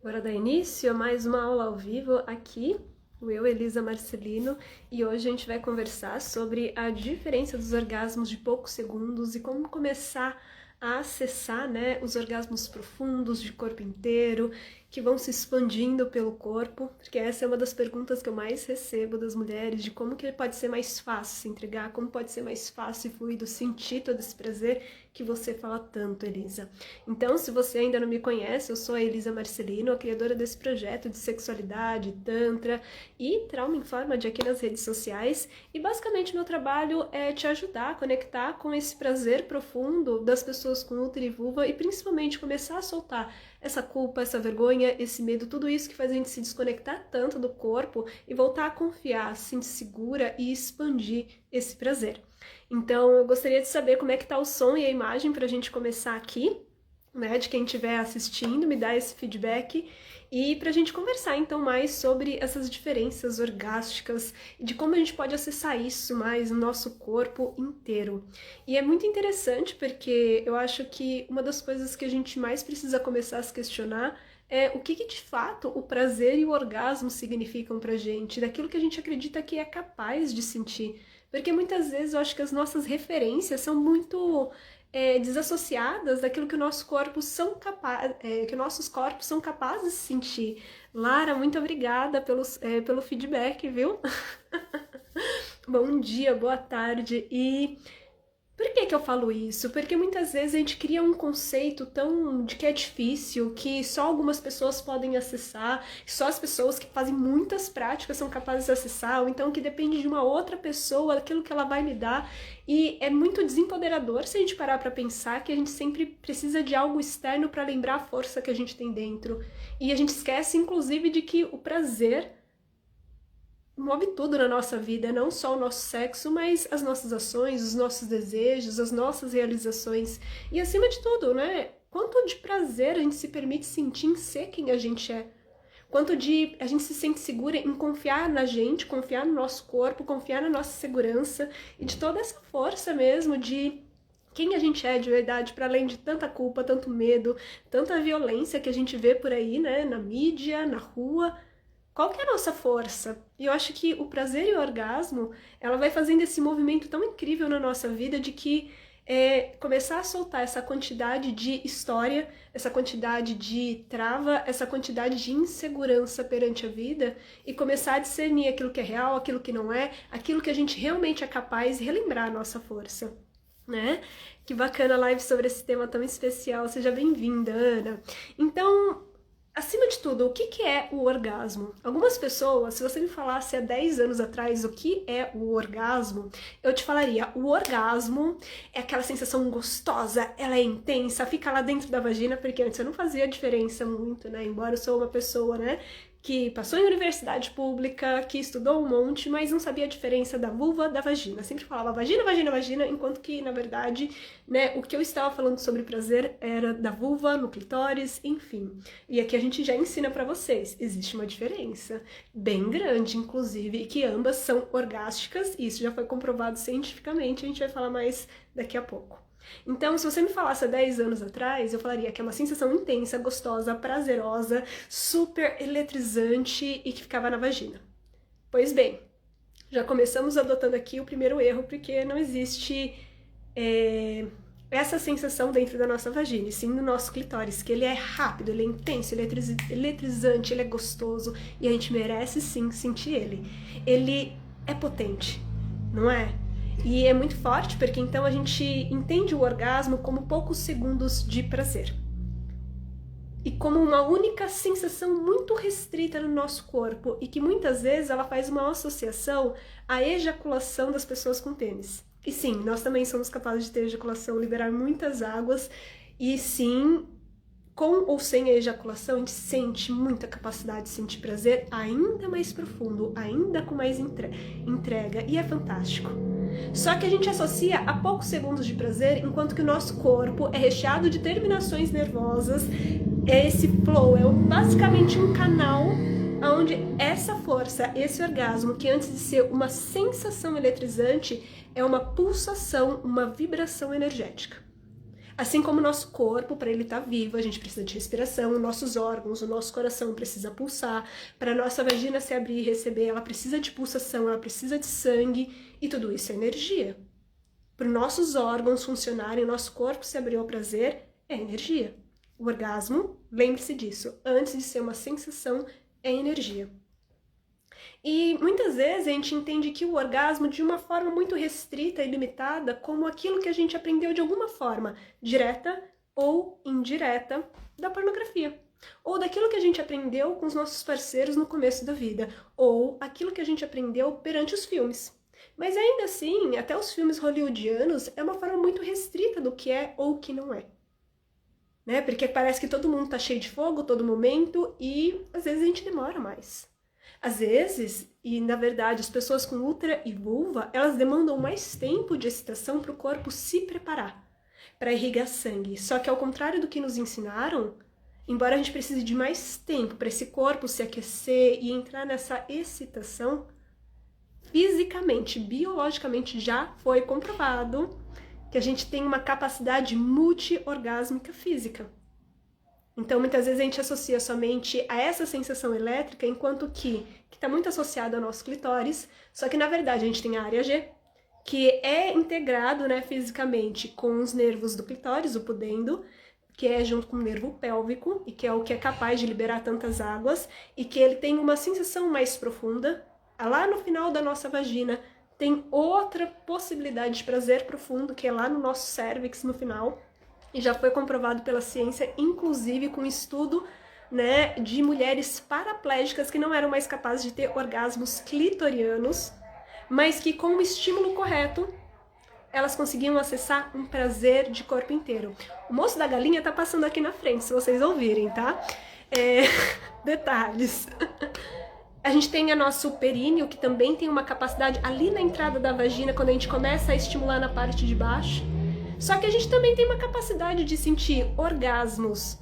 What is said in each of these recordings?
Bora dar início a mais uma aula ao vivo aqui, eu, Elisa Marcelino, e hoje a gente vai conversar sobre a diferença dos orgasmos de poucos segundos e como começar a acessar, os orgasmos profundos de corpo inteiro, que vão se expandindo pelo corpo, porque essa é uma das perguntas que eu mais recebo das mulheres, de como que pode ser mais fácil se entregar, como pode ser mais fácil e fluido sentir todo esse prazer que você fala tanto, Elisa. Então, se você ainda não me conhece, eu sou a Elisa Marcelino, a criadora desse projeto de sexualidade, tantra e trauma em forma de aqui nas redes sociais, e basicamente meu trabalho é te ajudar a conectar com esse prazer profundo das pessoas com útero e vulva e principalmente começar a soltar essa culpa, essa vergonha, esse medo, tudo isso que faz a gente se desconectar tanto do corpo e voltar a confiar, se sentir segura e expandir esse prazer. Então, eu gostaria de saber como é que tá o som e a imagem para a gente começar aqui, de quem estiver assistindo, me dar esse feedback e para a gente conversar então mais sobre essas diferenças orgásticas e de como a gente pode acessar isso mais no nosso corpo inteiro. E é muito interessante porque eu acho que uma das coisas que a gente mais precisa começar a se questionar é o que de fato o prazer e o orgasmo significam pra gente, daquilo que a gente acredita que é capaz de sentir. Porque muitas vezes eu acho que as nossas referências são muito desassociadas daquilo que o nosso corpo que nossos corpos são capazes de sentir. Lara, muito obrigada pelo feedback, viu? Bom dia, boa tarde. E por que eu falo isso? Porque muitas vezes a gente cria um conceito tão de que é difícil, que só algumas pessoas podem acessar, que só as pessoas que fazem muitas práticas são capazes de acessar, ou então que depende de uma outra pessoa, aquilo que ela vai me dar. E é muito desempoderador se a gente parar para pensar que a gente sempre precisa de algo externo para lembrar a força que a gente tem dentro. E a gente esquece, inclusive, de que o prazer move tudo na nossa vida, não só o nosso sexo, mas as nossas ações, os nossos desejos, as nossas realizações. E acima de tudo, quanto de prazer a gente se permite sentir em ser quem a gente é. Quanto de a gente se sente segura em confiar na gente, confiar no nosso corpo, confiar na nossa segurança e de toda essa força mesmo de quem a gente é de verdade, para além de tanta culpa, tanto medo, tanta violência que a gente vê por aí, na mídia, na rua. Qual que é a nossa força? E eu acho que o prazer e o orgasmo, ela vai fazendo esse movimento tão incrível na nossa vida de que começar a soltar essa quantidade de história, essa quantidade de trava, essa quantidade de insegurança perante a vida e começar a discernir aquilo que é real, aquilo que não é, aquilo que a gente realmente é capaz e relembrar a nossa força. Que bacana a live sobre esse tema tão especial. Seja bem-vinda, Ana. Então, acima de tudo, o que é o orgasmo? Algumas pessoas, se você me falasse há 10 anos atrás o que é o orgasmo, eu te falaria, o orgasmo é aquela sensação gostosa, ela é intensa, fica lá dentro da vagina, porque antes eu não fazia diferença muito, embora eu sou uma pessoa, que passou em universidade pública, que estudou um monte, mas não sabia a diferença da vulva da vagina. Sempre falava vagina, vagina, vagina, enquanto que, na verdade, o que eu estava falando sobre prazer era da vulva, no clitóris, enfim. E aqui a gente já ensina pra vocês, existe uma diferença bem grande, inclusive, e que ambas são orgásticas, e isso já foi comprovado cientificamente, a gente vai falar mais daqui a pouco. Então, se você me falasse há 10 anos atrás, eu falaria que é uma sensação intensa, gostosa, prazerosa, super eletrizante e que ficava na vagina. Pois bem, já começamos adotando aqui o primeiro erro, porque não existe essa sensação dentro da nossa vagina, e sim no nosso clitóris, que ele é rápido, ele é intenso, ele é eletrizante, ele é gostoso, e a gente merece sim sentir ele. Ele é potente, não é? E é muito forte, porque então a gente entende o orgasmo como poucos segundos de prazer. E como uma única sensação muito restrita no nosso corpo, e que muitas vezes ela faz uma associação à ejaculação das pessoas com pênis. E sim, nós também somos capazes de ter ejaculação, liberar muitas águas, e sim, com ou sem a ejaculação, a gente sente muita capacidade de sentir prazer ainda mais profundo, ainda com mais entrega, e é fantástico. Só que a gente associa a poucos segundos de prazer, enquanto que o nosso corpo é recheado de terminações nervosas, esse flow é basicamente um canal onde essa força, esse orgasmo, que antes de ser uma sensação eletrizante, é uma pulsação, uma vibração energética. Assim como o nosso corpo, para ele estar vivo, a gente precisa de respiração, nossos órgãos, o nosso coração precisa pulsar, para a nossa vagina se abrir e receber, ela precisa de pulsação, ela precisa de sangue, e tudo isso é energia. Para os nossos órgãos funcionarem, o nosso corpo se abrir ao prazer, é energia. O orgasmo, lembre-se disso, antes de ser uma sensação, é energia. E muitas vezes a gente entende que o orgasmo de uma forma muito restrita e limitada como aquilo que a gente aprendeu de alguma forma, direta ou indireta, da pornografia. Ou daquilo que a gente aprendeu com os nossos parceiros no começo da vida, ou aquilo que a gente aprendeu perante os filmes. Mas ainda assim, até os filmes hollywoodianos é uma forma muito restrita do que é ou o que não é. Né? Porque parece que todo mundo tá cheio de fogo todo momento e às vezes a gente demora mais. Às vezes, e na verdade as pessoas com útero e vulva, elas demandam mais tempo de excitação para o corpo se preparar, para irrigar sangue. Só que ao contrário do que nos ensinaram, embora a gente precise de mais tempo para esse corpo se aquecer e entrar nessa excitação, fisicamente, biologicamente já foi comprovado que a gente tem uma capacidade multi-orgásmica física. Então, muitas vezes a gente associa somente a essa sensação elétrica, enquanto que está muito associada ao nosso clitóris, só que na verdade a gente tem a área G, que é integrado, né, fisicamente com os nervos do clitóris, o pudendo, que é junto com o nervo pélvico, e que é o que é capaz de liberar tantas águas, e que ele tem uma sensação mais profunda. Lá no final da nossa vagina tem outra possibilidade de prazer profundo, que é lá no nosso cérvix, no final, e já foi comprovado pela ciência, inclusive com estudo, né, de mulheres paraplégicas que não eram mais capazes de ter orgasmos clitorianos, mas que com o estímulo correto, elas conseguiam acessar um prazer de corpo inteiro. O moço da galinha tá passando aqui na frente, se vocês ouvirem, tá? Detalhes. A gente tem o nosso períneo, que também tem uma capacidade ali na entrada da vagina, quando a gente começa a estimular na parte de baixo. Só que a gente também tem uma capacidade de sentir orgasmos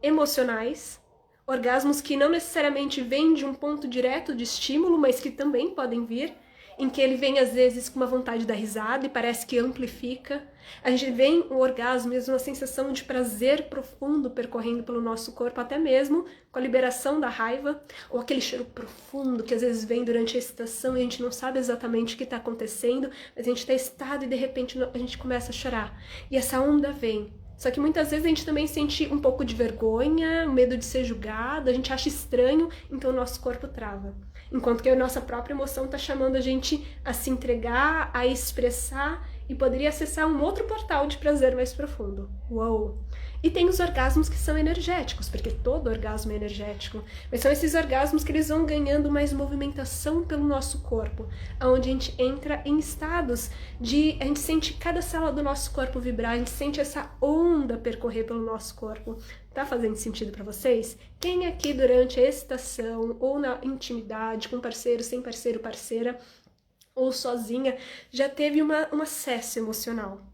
emocionais, orgasmos que não necessariamente vêm de um ponto direto de estímulo, mas que também podem vir, em que ele vem às vezes com uma vontade de dar risada e parece que amplifica. A gente vem o orgasmo mesmo, uma sensação de prazer profundo percorrendo pelo nosso corpo, até mesmo com a liberação da raiva, ou aquele cheiro profundo que às vezes vem durante a excitação e a gente não sabe exatamente o que está acontecendo, mas a gente está excitado e de repente a gente começa a chorar. E essa onda vem. Só que muitas vezes a gente também sente um pouco de vergonha, medo de ser julgado, a gente acha estranho, então o nosso corpo trava. Enquanto que a nossa própria emoção está chamando a gente a se entregar, a expressar e poderia acessar um outro portal de prazer mais profundo. Uou! E tem os orgasmos que são energéticos, porque todo orgasmo é energético, mas são esses orgasmos que eles vão ganhando mais movimentação pelo nosso corpo, onde a gente entra em estados de... a gente sente cada célula do nosso corpo vibrar, a gente sente essa onda percorrer pelo nosso corpo. Tá fazendo sentido para vocês? Quem aqui durante a excitação ou na intimidade, com parceiro, sem parceiro, parceira, ou sozinha, já teve um acesso emocional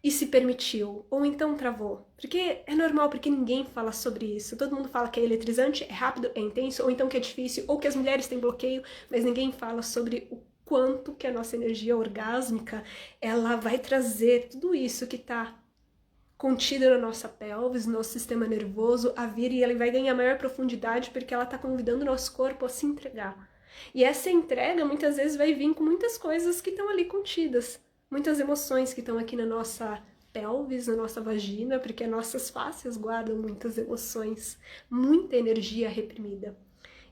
e se permitiu, ou então travou? Porque é normal, porque ninguém fala sobre isso. Todo mundo fala que é eletrizante, é rápido, é intenso, ou então que é difícil, ou que as mulheres têm bloqueio, mas ninguém fala sobre o quanto que a nossa energia orgásmica, ela vai trazer tudo isso que tá contida na nossa pelvis, no nosso sistema nervoso, a vir, e ela vai ganhar maior profundidade porque ela está convidando o nosso corpo a se entregar. E essa entrega muitas vezes vai vir com muitas coisas que estão ali contidas, muitas emoções que estão aqui na nossa pelvis, na nossa vagina, porque nossas fáscias guardam muitas emoções, muita energia reprimida.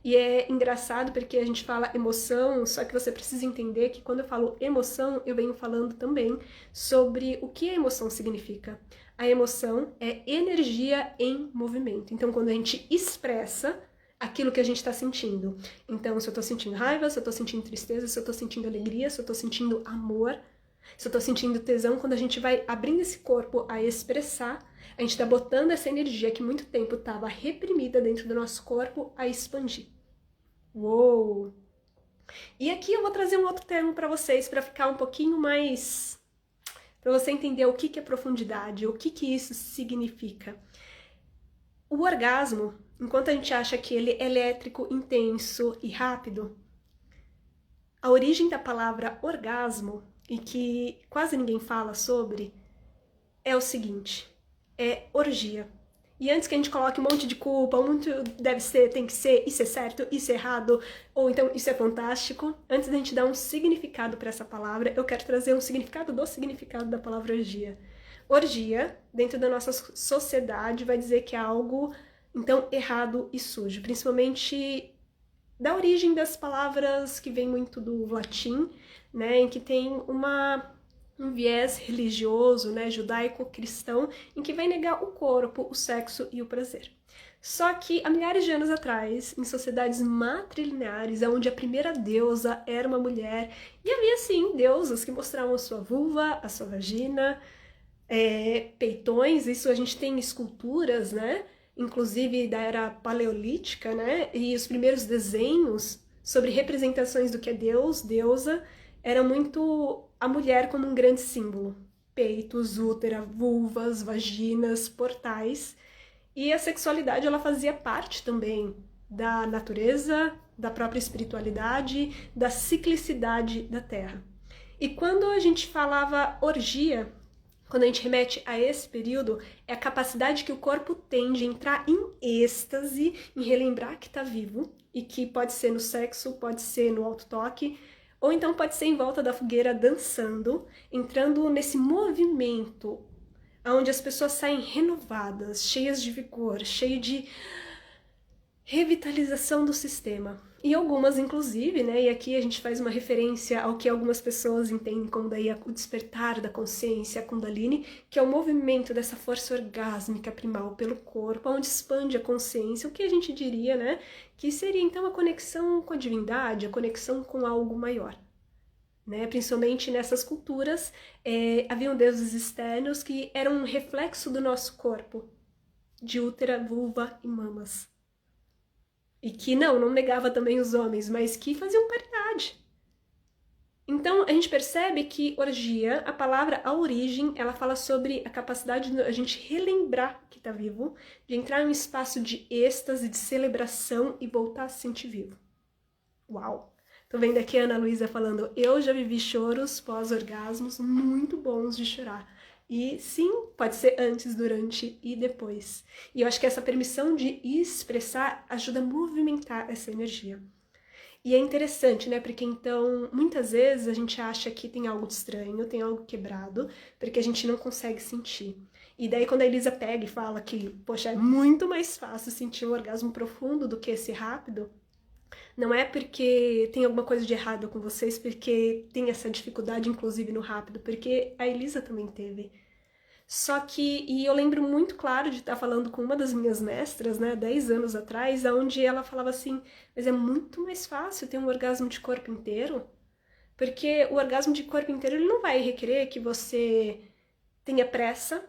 E é engraçado porque a gente fala emoção, só que você precisa entender que quando eu falo emoção, eu venho falando também sobre o que a emoção significa. A emoção é energia em movimento. Então, quando a gente expressa aquilo que a gente está sentindo. Então, se eu estou sentindo raiva, se eu estou sentindo tristeza, se eu estou sentindo alegria, se eu estou sentindo amor, se eu estou sentindo tesão, quando a gente vai abrindo esse corpo a expressar, a gente está botando essa energia que muito tempo estava reprimida dentro do nosso corpo a expandir. Uou! E aqui eu vou trazer um outro termo para vocês, para ficar um pouquinho mais... para você entender o que é profundidade, o que isso significa. O orgasmo, enquanto a gente acha que ele é elétrico, intenso e rápido, a origem da palavra orgasmo, e que quase ninguém fala sobre, é o seguinte, é orgia. E antes que a gente coloque um monte de culpa, muito deve ser, tem que ser, isso é certo, isso é errado, ou então isso é fantástico, antes da gente dar um significado para essa palavra, eu quero trazer um significado do significado da palavra orgia. Orgia, dentro da nossa sociedade, vai dizer que é algo, então, errado e sujo, principalmente da origem das palavras que vem muito do latim, né, em que tem um viés religioso, né, judaico-cristão, em que vai negar o corpo, o sexo e o prazer. Só que há milhares de anos atrás, em sociedades matrilineares, onde a primeira deusa era uma mulher, e havia sim deusas que mostravam a sua vulva, a sua vagina, peitões, isso a gente tem esculturas, né, inclusive da era paleolítica, né, e os primeiros desenhos sobre representações do que é Deus, deusa, era muito a mulher como um grande símbolo. Peitos, útera, vulvas, vaginas, portais. E a sexualidade, ela fazia parte também da natureza, da própria espiritualidade, da ciclicidade da Terra. E quando a gente falava orgia, quando a gente remete a esse período, é a capacidade que o corpo tem de entrar em êxtase, em relembrar que está vivo, e que pode ser no sexo, pode ser no autotoque, ou então pode ser em volta da fogueira dançando, entrando nesse movimento onde as pessoas saem renovadas, cheias de vigor, cheias de revitalização do sistema. E algumas, inclusive, né, e aqui a gente faz uma referência ao que algumas pessoas entendem como daí o despertar da consciência, a Kundalini, que é o movimento dessa força orgásmica primal pelo corpo, onde expande a consciência, o que a gente diria, né, que seria então a conexão com a divindade, a conexão com algo maior. Né? Principalmente nessas culturas, haviam deuses externos que eram um reflexo do nosso corpo, de útera, vulva e mamas. E que não negava também os homens, mas que faziam paridade. Então, a gente percebe que orgia, a palavra, a origem, ela fala sobre a capacidade de a gente relembrar que está vivo, de entrar em um espaço de êxtase, de celebração e voltar a se sentir vivo. Uau! Tô vendo aqui a Ana Luísa falando, eu já vivi choros pós-orgasmos muito bons de chorar. E sim, pode ser antes, durante e depois. E eu acho que essa permissão de expressar ajuda a movimentar essa energia. E é interessante, né? Porque então, muitas vezes a gente acha que tem algo de estranho, tem algo quebrado, porque a gente não consegue sentir. E daí quando a Elisa pega e fala que, poxa, é muito mais fácil sentir um orgasmo profundo do que esse rápido, não é porque tem alguma coisa de errado com vocês, porque tem essa dificuldade, inclusive, no rápido, porque a Elisa também teve. Só que, e eu lembro muito claro de estar falando com uma das minhas mestras, né, 10 anos atrás, onde ela falava assim, mas é muito mais fácil ter um orgasmo de corpo inteiro, porque o orgasmo de corpo inteiro ele não vai requerer que você tenha pressa,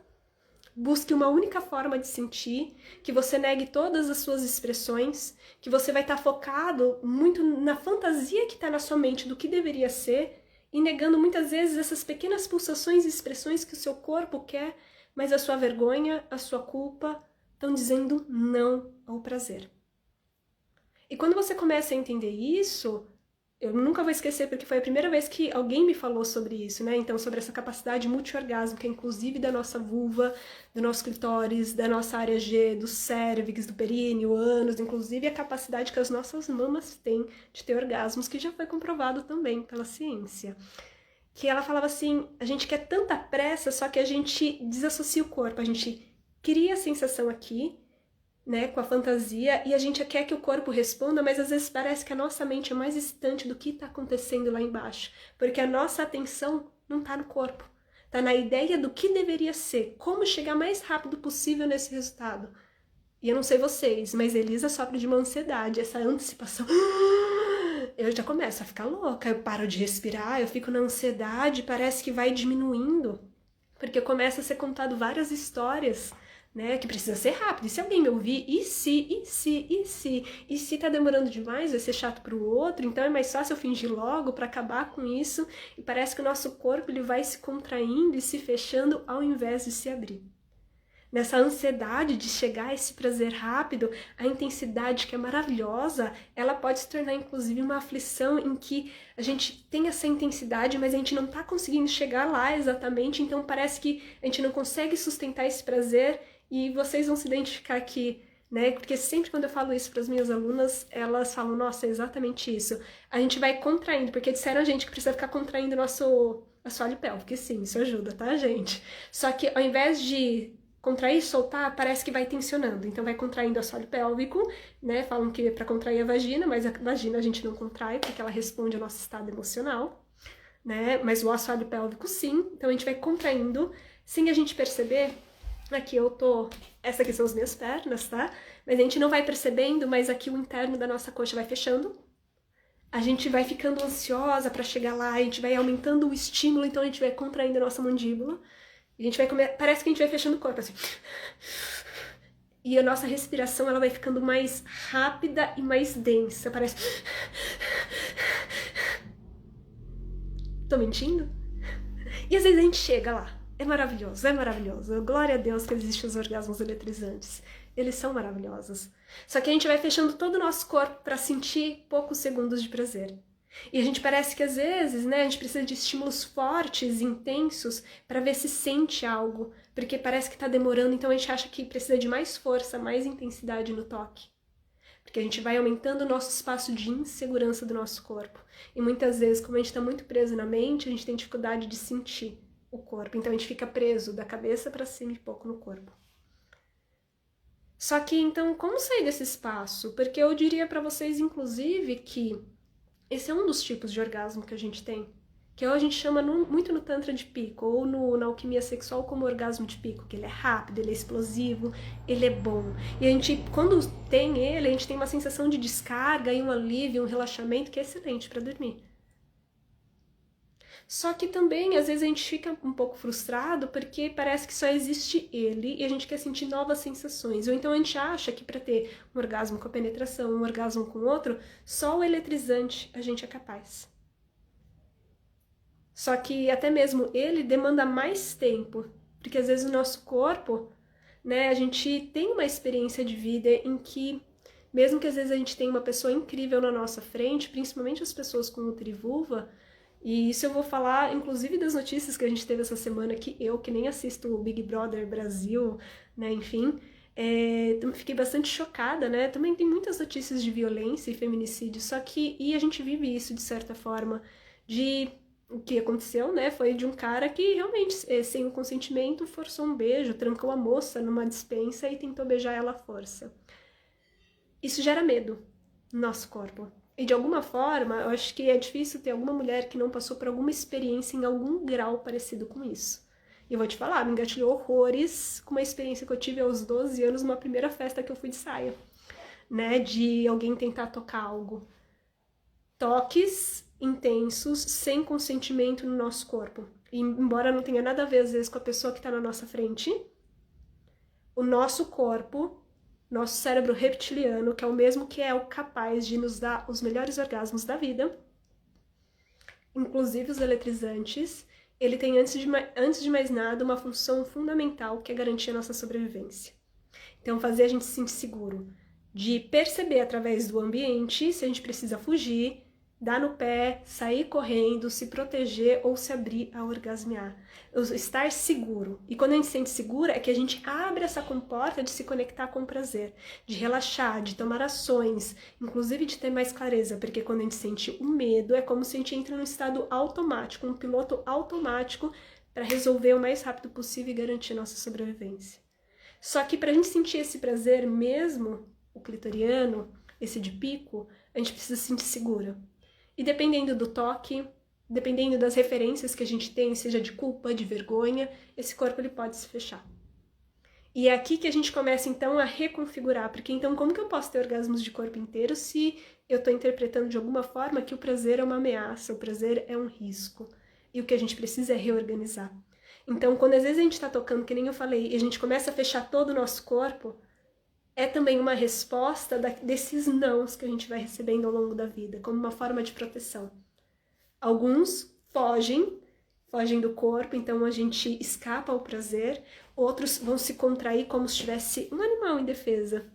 busque uma única forma de sentir, que você negue todas as suas expressões, que você vai estar focado muito na fantasia que está na sua mente do que deveria ser, e negando muitas vezes essas pequenas pulsações e expressões que o seu corpo quer, mas a sua vergonha, a sua culpa estão dizendo não ao prazer. E quando você começa a entender isso, eu nunca vou esquecer, porque foi a primeira vez que alguém me falou sobre isso, né? Então, sobre essa capacidade multi-orgásmica, inclusive da nossa vulva, do nosso clitóris, da nossa área G, do cérvix, do períneo, ânus, inclusive a capacidade que as nossas mamas têm de ter orgasmos, que já foi comprovado também pela ciência. Que ela falava assim, a gente quer tanta pressa, só que a gente desassocia o corpo, a gente cria a sensação aqui, né, com a fantasia, e a gente quer que o corpo responda, mas às vezes parece que a nossa mente é mais distante do que está acontecendo lá embaixo, porque a nossa atenção não está no corpo, está na ideia do que deveria ser, como chegar mais rápido possível nesse resultado. E eu não sei vocês, mas Elisa sofre de uma ansiedade, essa antecipação. Eu já começo a ficar louca, eu paro de respirar, eu fico na ansiedade, parece que vai diminuindo, porque começa a ser contado várias histórias, né, que precisa ser rápido. E se alguém me ouvir, e se tá demorando demais, vai ser chato pro outro, então é mais fácil eu fingir logo para acabar com isso, e parece que o nosso corpo ele vai se contraindo e se fechando ao invés de se abrir. nessa ansiedade de chegar a esse prazer rápido, a intensidade que é maravilhosa, ela pode se tornar inclusive uma aflição em que a gente tem essa intensidade, mas a gente não está conseguindo chegar lá exatamente, então parece que a gente não consegue sustentar esse prazer, e vocês vão se identificar aqui, né? Porque sempre quando eu falo isso para as minhas alunas, elas falam, nossa, é exatamente isso. A gente vai contraindo, porque disseram a gente que precisa ficar contraindo nosso assoalho pélvico, e sim, isso ajuda, tá, gente? Só que ao invés de contrair e soltar, parece que vai tensionando. Então vai contraindo o assoalho pélvico, né? Falam que é para contrair a vagina, mas a vagina a gente não contrai, porque ela responde ao nosso estado emocional, né? Mas o assoalho pélvico sim. Então a gente vai contraindo, sem a gente perceber. Aqui eu tô... Essa aqui são as minhas pernas, tá? Mas a gente não vai percebendo, mas aqui o interno da nossa coxa vai fechando. A gente vai ficando ansiosa para chegar lá, a gente vai aumentando o estímulo, então a gente vai contraindo a nossa mandíbula. A gente vai parece que a gente vai fechando o corpo, assim. E a nossa respiração, ela vai ficando mais rápida e mais densa, parece... Tô mentindo? E às vezes a gente chega lá. É maravilhoso, é maravilhoso. Glória a Deus que existem os orgasmos eletrizantes. Eles são maravilhosos. Só que a gente vai fechando todo o nosso corpo para sentir poucos segundos de prazer. E a gente parece que às vezes, né, a gente precisa de estímulos fortes, intensos, para ver se sente algo. Porque parece que tá demorando, então a gente acha que precisa de mais força, mais intensidade no toque. Porque a gente vai aumentando o nosso espaço de insegurança do nosso corpo. E muitas vezes, como a gente está muito preso na mente, a gente tem dificuldade de sentir o corpo. Então a gente fica preso da cabeça para cima e pouco no corpo. Só que então, como sair desse espaço? Porque eu diria para vocês, inclusive, que esse é um dos tipos de orgasmo que a gente tem. Que a gente chama muito no Tantra de pico, ou na alquimia sexual como orgasmo de pico, que ele é rápido, ele é explosivo, ele é bom. E a gente, quando tem ele, a gente tem uma sensação de descarga e um alívio, um relaxamento que é excelente para dormir. Só que também, às vezes, a gente fica um pouco frustrado porque parece que só existe ele e a gente quer sentir novas sensações. Ou então a gente acha que para ter um orgasmo com a penetração, um orgasmo com o outro, só o eletrizante a gente é capaz. Só que até mesmo ele demanda mais tempo, porque às vezes o nosso corpo, né, a gente tem uma experiência de vida em que, mesmo que às vezes a gente tenha uma pessoa incrível na nossa frente, principalmente as pessoas com útero e vulva, e isso eu vou falar, inclusive, das notícias que a gente teve essa semana, que eu, que nem assisto o Big Brother Brasil, né, enfim, fiquei bastante chocada, né, também tem muitas notícias de violência e feminicídio, só que, e a gente vive isso de certa forma, o que aconteceu, né, foi de um cara que realmente, sem o consentimento, forçou um beijo, trancou a moça numa despensa e tentou beijar ela à força. Isso gera medo no nosso corpo. E de alguma forma, eu acho que é difícil ter alguma mulher que não passou por alguma experiência em algum grau parecido com isso. E eu vou te falar, me engatilhou horrores com uma experiência que eu tive aos 12 anos, numa primeira festa que eu fui de saia, né, de alguém tentar tocar algo. Toques intensos, sem consentimento no nosso corpo. E embora não tenha nada a ver, às vezes, com a pessoa que está na nossa frente, o nosso corpo, nosso cérebro reptiliano, que é o mesmo que é o capaz de nos dar os melhores orgasmos da vida, inclusive os eletrizantes, ele tem, antes de mais nada, uma função fundamental, que é garantir a nossa sobrevivência. Então, fazer a gente se sentir seguro, de perceber através do ambiente se a gente precisa fugir, dar no pé, sair correndo, se proteger ou se abrir a orgasmear. Estar seguro. E quando a gente se sente segura, é que a gente abre essa comporta de se conectar com o prazer, de relaxar, de tomar ações, inclusive de ter mais clareza, porque quando a gente sente o medo, é como se a gente entra num estado automático, um piloto automático para resolver o mais rápido possível e garantir nossa sobrevivência. Só que para a gente sentir esse prazer mesmo, o clitoriano, esse de pico, a gente precisa se sentir segura. E dependendo do toque, dependendo das referências que a gente tem, seja de culpa, de vergonha, esse corpo ele pode se fechar. E é aqui que a gente começa então a reconfigurar, porque então como que eu posso ter orgasmos de corpo inteiro se eu estou interpretando de alguma forma que o prazer é uma ameaça, o prazer é um risco, e o que a gente precisa é reorganizar. Então quando às vezes a gente está tocando, que nem eu falei, e a gente começa a fechar todo o nosso corpo, é também uma resposta desses nãos que a gente vai recebendo ao longo da vida, como uma forma de proteção. Alguns fogem, fogem do corpo, então a gente escapa ao prazer. Outros vão se contrair como se tivesse um animal em defesa.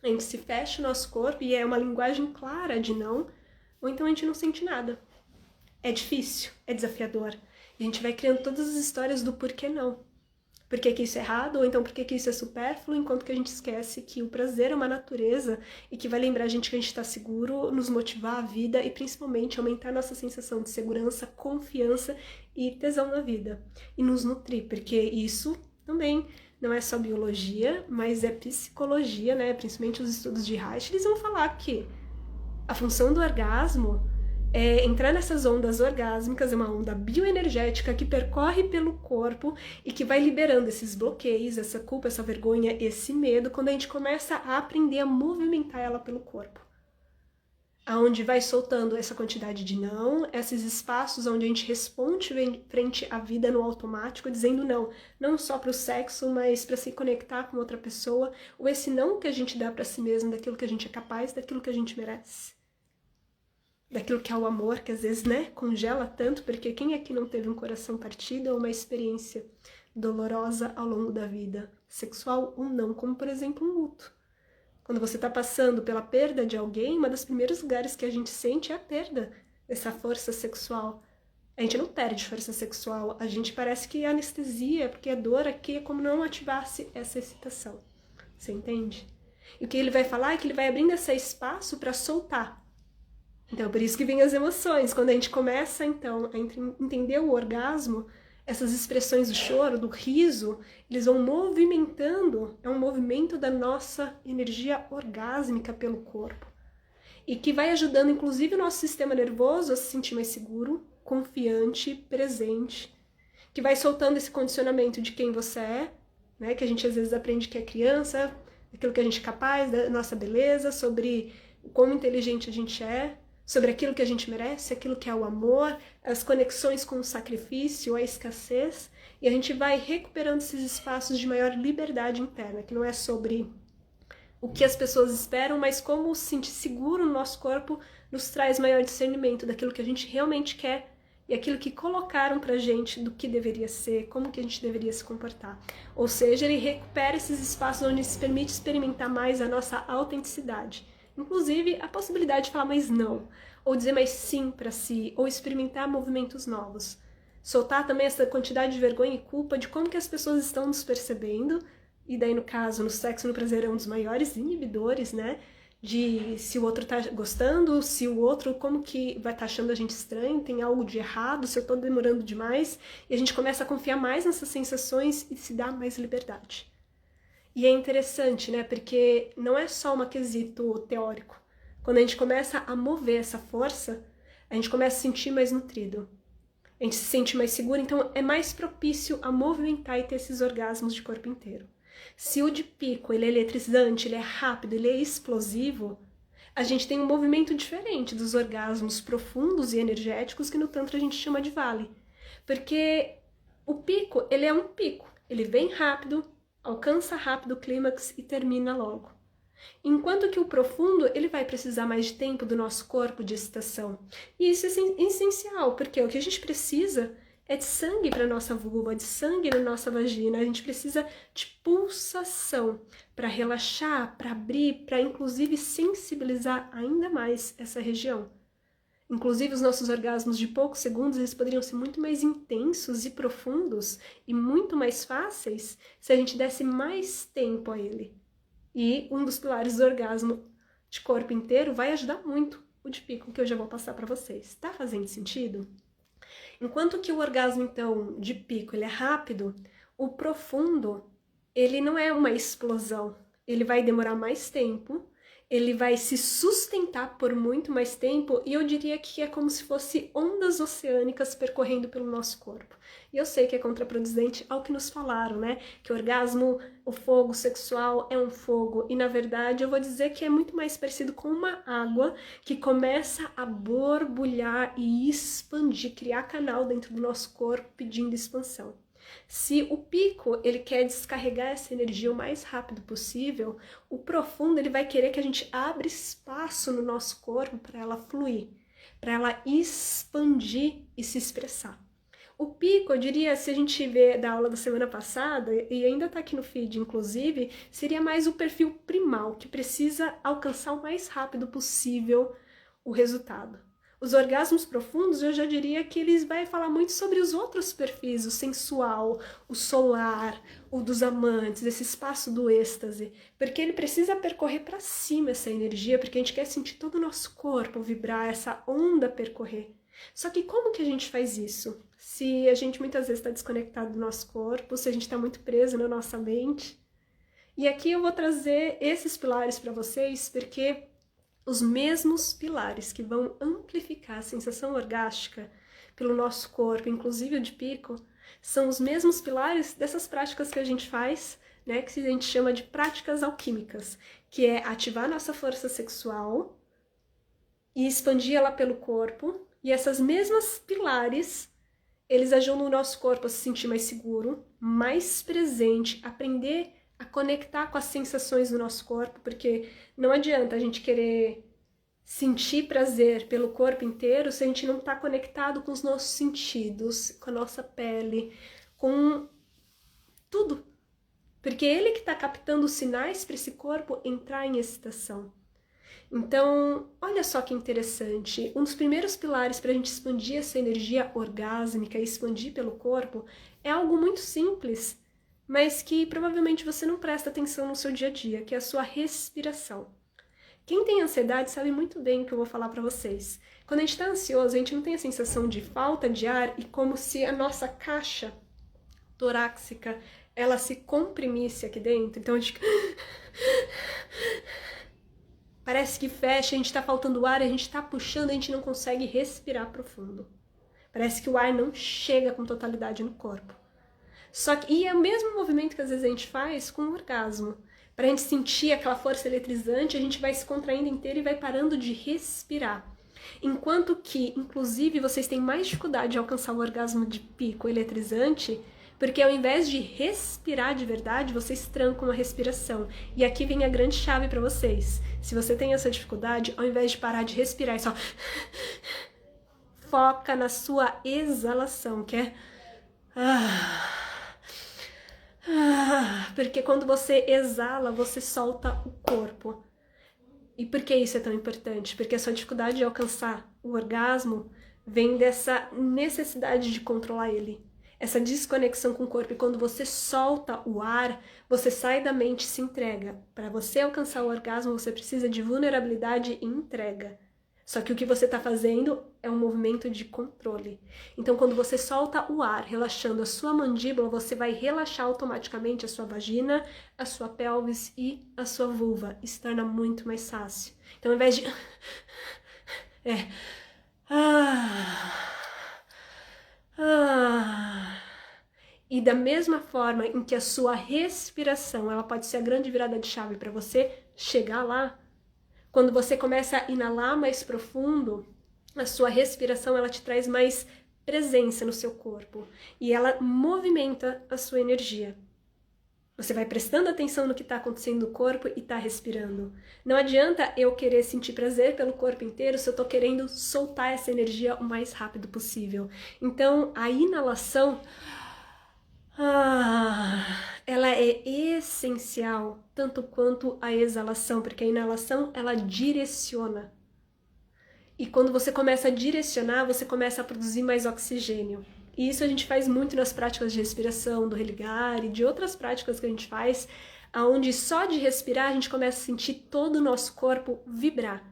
A gente se fecha o nosso corpo e é uma linguagem clara de não, ou então a gente não sente nada. É difícil, é desafiador. E a gente vai criando todas as histórias do porquê não. Por que isso é errado, ou então por que isso é supérfluo, enquanto que a gente esquece que o prazer é uma natureza e que vai lembrar a gente que a gente está seguro, nos motivar a vida e principalmente aumentar a nossa sensação de segurança, confiança e tesão na vida. E nos nutrir, porque isso também não é só biologia, mas é psicologia, né? Principalmente os estudos de Reich, eles vão falar que a função do orgasmo é entrar nessas ondas orgásmicas, é uma onda bioenergética que percorre pelo corpo e que vai liberando esses bloqueios, essa culpa, essa vergonha, esse medo, quando a gente começa a aprender a movimentar ela pelo corpo. Aonde vai soltando essa quantidade de não, esses espaços onde a gente responde frente à vida no automático, dizendo não, não só para o sexo, mas para se conectar com outra pessoa, ou esse não que a gente dá para si mesmo, daquilo que a gente é capaz, daquilo que a gente merece. Daquilo que é o amor, que às vezes, né, congela tanto, porque quem aqui não teve um coração partido ou uma experiência dolorosa ao longo da vida, sexual ou não, como por exemplo um luto. Quando você está passando pela perda de alguém, uma dos primeiros lugares que a gente sente é a perda dessa força sexual. A gente não perde força sexual, a gente parece que é anestesia, porque a dor aqui é como não ativasse essa excitação. Você entende? E o que ele vai falar é que ele vai abrindo esse espaço para soltar. Então, por isso que vem as emoções. Quando a gente começa, então, a entender o orgasmo, essas expressões do choro, do riso, eles vão movimentando, é um movimento da nossa energia orgásmica pelo corpo. E que vai ajudando, inclusive, o nosso sistema nervoso a se sentir mais seguro, confiante, presente. Que vai soltando esse condicionamento de quem você é, né? Que a gente às vezes aprende que é criança, aquilo que a gente é capaz, da nossa beleza, sobre o quão inteligente a gente é, sobre aquilo que a gente merece, aquilo que é o amor, as conexões com o sacrifício, a escassez, e a gente vai recuperando esses espaços de maior liberdade interna, que não é sobre o que as pessoas esperam, mas como se sentir seguro no nosso corpo nos traz maior discernimento daquilo que a gente realmente quer e aquilo que colocaram pra gente do que deveria ser, como que a gente deveria se comportar. Ou seja, ele recupera esses espaços onde se permite experimentar mais a nossa autenticidade. Inclusive, a possibilidade de falar mais não, ou dizer mais sim para si, ou experimentar movimentos novos. Soltar também essa quantidade de vergonha e culpa de como que as pessoas estão nos percebendo, e daí no caso, no sexo e no prazer é um dos maiores inibidores, né? De se o outro tá gostando, se o outro como que vai estar achando a gente estranho, tem algo de errado, se eu tô demorando demais, e a gente começa a confiar mais nessas sensações e se dá mais liberdade. E é interessante, né? Porque não é só um quesito teórico. Quando a gente começa a mover essa força, a gente começa a se sentir mais nutrido. A gente se sente mais seguro, então é mais propício a movimentar e ter esses orgasmos de corpo inteiro. Se o de pico ele é eletrizante, ele é rápido, ele é explosivo, a gente tem um movimento diferente dos orgasmos profundos e energéticos que no Tantra a gente chama de vale. Porque o pico, ele é um pico. Ele vem rápido, alcança rápido o clímax e termina logo. Enquanto que o profundo, ele vai precisar mais de tempo do nosso corpo de excitação. E isso é essencial, porque o que a gente precisa é de sangue para nossa vulva, de sangue na nossa vagina. A gente precisa de pulsação para relaxar, para abrir, para inclusive sensibilizar ainda mais essa região. Inclusive, os nossos orgasmos de poucos segundos, eles poderiam ser muito mais intensos e profundos e muito mais fáceis se a gente desse mais tempo a ele. E um dos pilares do orgasmo de corpo inteiro vai ajudar muito o de pico, que eu já vou passar para vocês. Tá fazendo sentido? Enquanto que o orgasmo, então, de pico, ele é rápido, o profundo, ele não é uma explosão. Ele vai demorar mais tempo, ele vai se sustentar por muito mais tempo, e eu diria que é como se fosse ondas oceânicas percorrendo pelo nosso corpo. E eu sei que é contraproducente ao que nos falaram, né? Que o orgasmo, o fogo sexual é um fogo, e na verdade eu vou dizer que é muito mais parecido com uma água que começa a borbulhar e expandir, criar canal dentro do nosso corpo pedindo expansão. Se o pico ele quer descarregar essa energia o mais rápido possível, o profundo ele vai querer que a gente abra espaço no nosso corpo para ela fluir, para ela expandir e se expressar. O pico, eu diria, se a gente vê da aula da semana passada, e ainda tá aqui no feed, inclusive, seria mais o perfil primal, que precisa alcançar o mais rápido possível o resultado. Os orgasmos profundos, eu já diria que eles vai falar muito sobre os outros perfis, o sensual, o solar, o dos amantes, esse espaço do êxtase, porque ele precisa percorrer para cima essa energia, porque a gente quer sentir todo o nosso corpo vibrar, essa onda percorrer. Só que como que a gente faz isso? Se a gente muitas vezes está desconectado do nosso corpo, se a gente está muito preso na nossa mente. E aqui eu vou trazer esses pilares para vocês, porque os mesmos pilares que vão amplificar a sensação orgástica pelo nosso corpo, inclusive o de pico, são os mesmos pilares dessas práticas que a gente faz, né, que a gente chama de práticas alquímicas, que é ativar nossa força sexual e expandir ela pelo corpo. E essas mesmas pilares, eles ajudam o nosso corpo a se sentir mais seguro, mais presente, aprender a conectar com as sensações do nosso corpo, porque não adianta a gente querer sentir prazer pelo corpo inteiro se a gente não está conectado com os nossos sentidos, com a nossa pele, com tudo. Porque é ele que está captando os sinais para esse corpo entrar em excitação. Então, olha só que interessante, um dos primeiros pilares para a gente expandir essa energia orgásmica e expandir pelo corpo é algo muito simples, mas que provavelmente você não presta atenção no seu dia a dia, que é a sua respiração. Quem tem ansiedade sabe muito bem o que eu vou falar para vocês. Quando a gente está ansioso, a gente não tem a sensação de falta de ar e como se a nossa caixa torácica, ela se comprimisse aqui dentro, então a gente... Parece que fecha, a gente está faltando ar, a gente está puxando, a gente não consegue respirar profundo. Parece que o ar não chega com totalidade no corpo. E é o mesmo movimento que às vezes a gente faz com o orgasmo. Para a gente sentir aquela força eletrizante, a gente vai se contraindo inteiro e vai parando de respirar. Enquanto que, inclusive, vocês têm mais dificuldade de alcançar o orgasmo de pico eletrizante, porque ao invés de respirar de verdade, vocês trancam a respiração. E aqui vem a grande chave para vocês. Se você tem essa dificuldade, ao invés de parar de respirar e só foca na sua exalação, que é porque quando você exala, você solta o corpo. E por que isso é tão importante? Porque a sua dificuldade de alcançar o orgasmo vem dessa necessidade de controlar ele. Essa desconexão com o corpo, e quando você solta o ar, você sai da mente e se entrega. Para você alcançar o orgasmo, você precisa de vulnerabilidade e entrega. Só que o que você está fazendo é um movimento de controle. Então, quando você solta o ar, relaxando a sua mandíbula, você vai relaxar automaticamente a sua vagina, a sua pelvis e a sua vulva. Isso torna muito mais fácil. Então, ao invés de... E da mesma forma em que a sua respiração ela pode ser a grande virada de chave para você chegar lá, quando você começa a inalar mais profundo, a sua respiração ela te traz mais presença no seu corpo e ela movimenta a sua energia. Você vai prestando atenção no que está acontecendo no corpo e está respirando. Não adianta eu querer sentir prazer pelo corpo inteiro se eu estou querendo soltar essa energia o mais rápido possível. Então, a inalação, ela é essencial, tanto quanto a exalação, porque a inalação, ela direciona. E quando você começa a direcionar, você começa a produzir mais oxigênio. E isso a gente faz muito nas práticas de respiração, do religar e de outras práticas que a gente faz, onde só de respirar a gente começa a sentir todo o nosso corpo vibrar.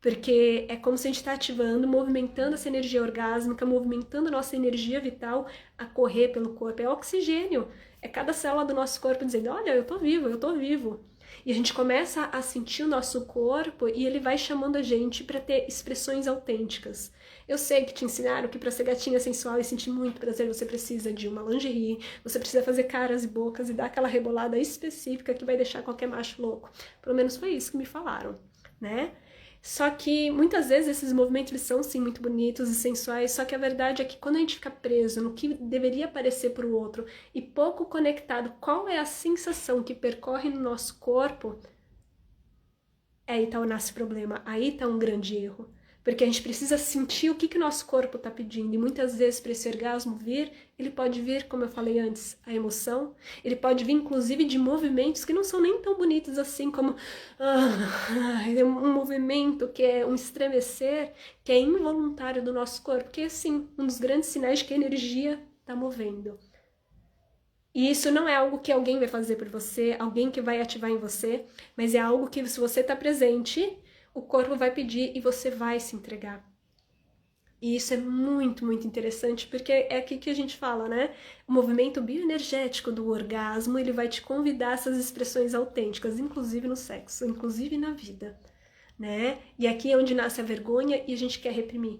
Porque é como se a gente está ativando, movimentando essa energia orgásmica, movimentando a nossa energia vital a correr pelo corpo. É oxigênio, é cada célula do nosso corpo dizendo, olha, eu tô vivo, eu tô vivo. E a gente começa a sentir o nosso corpo e ele vai chamando a gente para ter expressões autênticas. Eu sei que te ensinaram que para ser gatinha sensual e sentir muito prazer você precisa de uma lingerie, você precisa fazer caras e bocas e dar aquela rebolada específica que vai deixar qualquer macho louco. Pelo menos foi isso que me falaram, né? Só que muitas vezes esses movimentos eles são sim muito bonitos e sensuais, só que a verdade é que quando a gente fica preso no que deveria parecer para o outro e pouco conectado qual é a sensação que percorre no nosso corpo, aí tá o nosso problema, aí tá um grande erro. Porque a gente precisa sentir o que o nosso corpo está pedindo. E muitas vezes, para esse orgasmo vir, ele pode vir, como eu falei antes, a emoção. Ele pode vir, inclusive, de movimentos que não são nem tão bonitos assim, como um movimento que é um estremecer, que é involuntário do nosso corpo. Que é, assim, um dos grandes sinais de que a energia está movendo. E isso não é algo que alguém vai fazer por você, alguém que vai ativar em você, mas é algo que, se você está presente, o corpo vai pedir e você vai se entregar. E isso é muito, muito interessante, porque é aqui que a gente fala, né? O movimento bioenergético do orgasmo, ele vai te convidar a essas expressões autênticas, inclusive no sexo, inclusive na vida, né? E aqui é onde nasce a vergonha e a gente quer reprimir.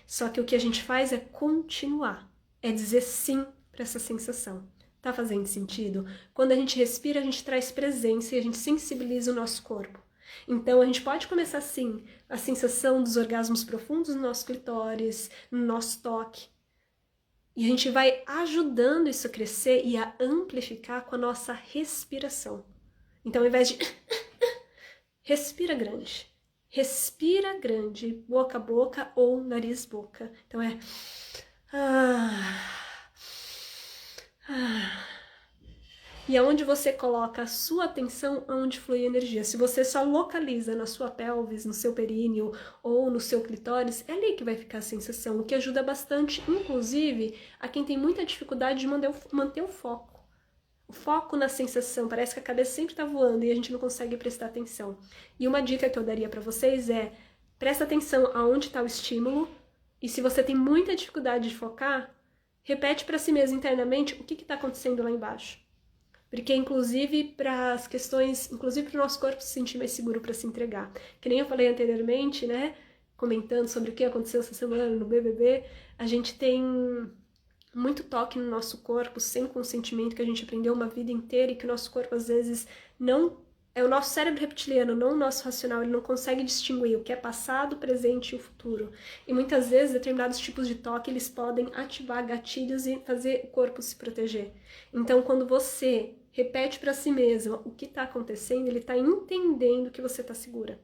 Só que o que a gente faz é continuar, é dizer sim para essa sensação. Tá fazendo sentido? Quando a gente respira, a gente traz presença e a gente sensibiliza o nosso corpo. Então, a gente pode começar assim, a sensação dos orgasmos profundos no nosso clitóris, no nosso toque. E a gente vai ajudando isso a crescer e a amplificar com a nossa respiração. Então, ao invés de respira grande, boca a boca ou nariz-boca. Então é E aonde você coloca a sua atenção, aonde flui a energia. Se você só localiza na sua pelvis, no seu períneo ou no seu clitóris, é ali que vai ficar a sensação, o que ajuda bastante, inclusive, a quem tem muita dificuldade de manter o foco. O foco na sensação, parece que a cabeça sempre está voando e a gente não consegue prestar atenção. E uma dica que eu daria para vocês é, presta atenção aonde está o estímulo, e se você tem muita dificuldade de focar, repete para si mesmo internamente o que está acontecendo lá embaixo. Porque, inclusive, para as questões, inclusive para o nosso corpo se sentir mais seguro para se entregar. Que nem eu falei anteriormente, né? Comentando sobre o que aconteceu essa semana no BBB, a gente tem muito toque no nosso corpo, sem consentimento, que a gente aprendeu uma vida inteira e que o nosso corpo, às vezes, não... É o nosso cérebro reptiliano, não o nosso racional, ele não consegue distinguir o que é passado, presente e o futuro. E muitas vezes, determinados tipos de toque, eles podem ativar gatilhos e fazer o corpo se proteger. Então, quando você repete para si mesma o que está acontecendo, ele está entendendo que você está segura.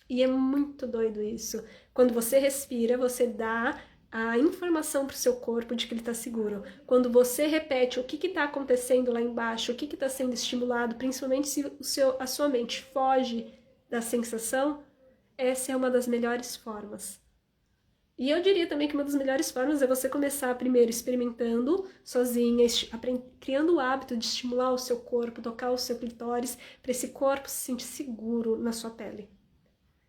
E é muito doido isso. Quando você respira, você dá a informação para o seu corpo de que ele está seguro. Quando você repete o que está acontecendo lá embaixo, o que está sendo estimulado, principalmente se a sua mente foge da sensação, essa é uma das melhores formas. E eu diria também que uma das melhores formas é você começar primeiro experimentando sozinha, criando o hábito de estimular o seu corpo, tocar o seu clitóris, para esse corpo se sentir seguro na sua pele.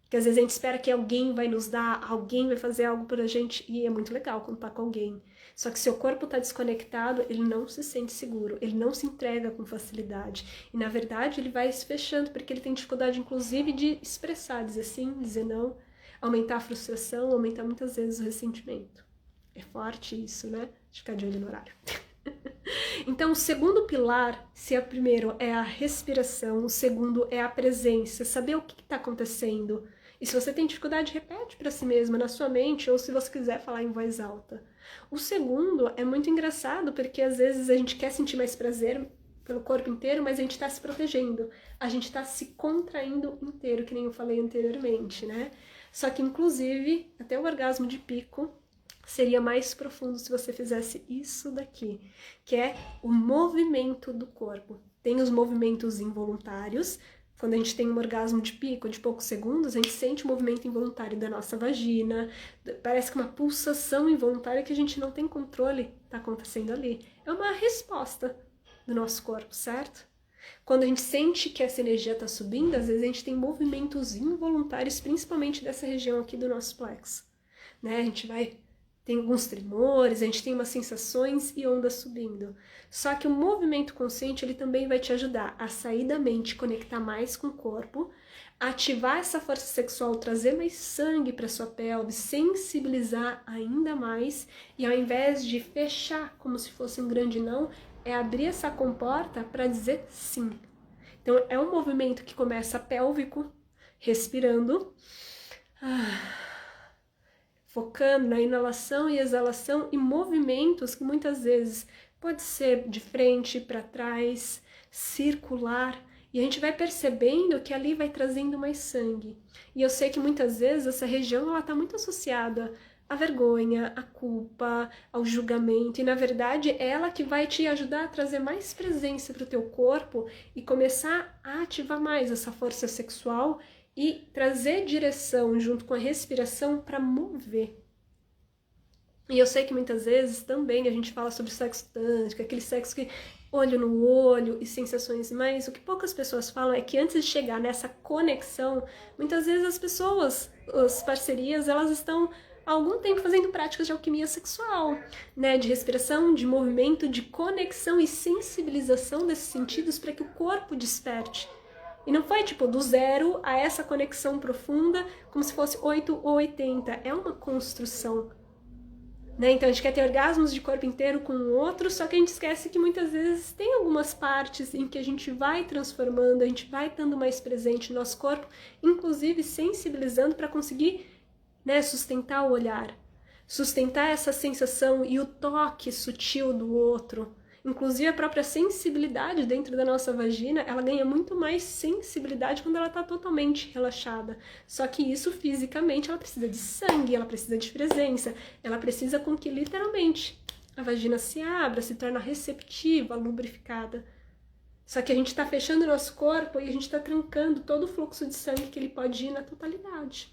Porque às vezes a gente espera que alguém vai nos dar, alguém vai fazer algo pra gente, e é muito legal contar com alguém. Só que se o corpo tá desconectado, ele não se sente seguro, ele não se entrega com facilidade. E na verdade ele vai se fechando, porque ele tem dificuldade inclusive de expressar, dizer sim, dizer não, aumentar a frustração, aumentar muitas vezes o ressentimento. É forte isso, né? De ficar de olho no horário. Então, o segundo pilar, se o primeiro é a respiração, o segundo é a presença, saber o que está acontecendo. E se você tem dificuldade, repete para si mesma, na sua mente, ou se você quiser falar em voz alta. O segundo é muito engraçado, porque às vezes a gente quer sentir mais prazer pelo corpo inteiro, mas a gente está se protegendo. A gente está se contraindo inteiro, que nem eu falei anteriormente, né? Só que, inclusive, até o orgasmo de pico seria mais profundo se você fizesse isso daqui, que é o movimento do corpo. Tem os movimentos involuntários. Quando a gente tem um orgasmo de pico de poucos segundos, a gente sente o movimento involuntário da nossa vagina, parece que uma pulsação involuntária que a gente não tem controle está acontecendo ali. É uma resposta do nosso corpo, certo? Quando a gente sente que essa energia está subindo, às vezes a gente tem movimentos involuntários, principalmente dessa região aqui do nosso plexo, né? A gente tem alguns tremores, a gente tem umas sensações e ondas subindo. Só que o movimento consciente, ele também vai te ajudar a sair da mente, conectar mais com o corpo, ativar essa força sexual, trazer mais sangue para sua pelve, sensibilizar ainda mais, e ao invés de fechar como se fosse um grande não, é abrir essa comporta para dizer sim. Então é um movimento que começa pélvico, respirando, focando na inalação e exalação e movimentos que muitas vezes pode ser de frente para trás, circular, E a gente vai percebendo que ali vai trazendo mais sangue. E eu sei que muitas vezes essa região ela está muito associada à vergonha, à culpa, ao julgamento. E na verdade é ela que vai te ajudar a trazer mais presença para o teu corpo e começar a ativar mais essa força sexual e trazer direção junto com a respiração para mover. E eu sei que muitas vezes também a gente fala sobre sexo tântrico, aquele sexo que olho no olho e sensações, mas o que poucas pessoas falam é que antes de chegar nessa conexão, muitas vezes as pessoas, as parcerias, elas estão há algum tempo fazendo práticas de alquimia sexual, né, de respiração, de movimento, de conexão e sensibilização desses sentidos para que o corpo desperte. E não foi tipo do zero a essa conexão profunda, como se fosse 8 ou 80, é uma construção. Né? Então a gente quer ter orgasmos de corpo inteiro com o outro, só que a gente esquece que muitas vezes tem algumas partes em que a gente vai transformando, a gente vai estando mais presente no nosso corpo, inclusive sensibilizando para conseguir, né, sustentar o olhar, sustentar essa sensação e o toque sutil do outro. Inclusive a própria sensibilidade dentro da nossa vagina, ela ganha muito mais sensibilidade quando ela está totalmente relaxada. Só que isso fisicamente ela precisa de sangue, ela precisa de presença, ela precisa com que literalmente a vagina se abra, se torne receptiva, lubrificada. Só que a gente está fechando o nosso corpo e a gente está trancando todo o fluxo de sangue que ele pode ir na totalidade.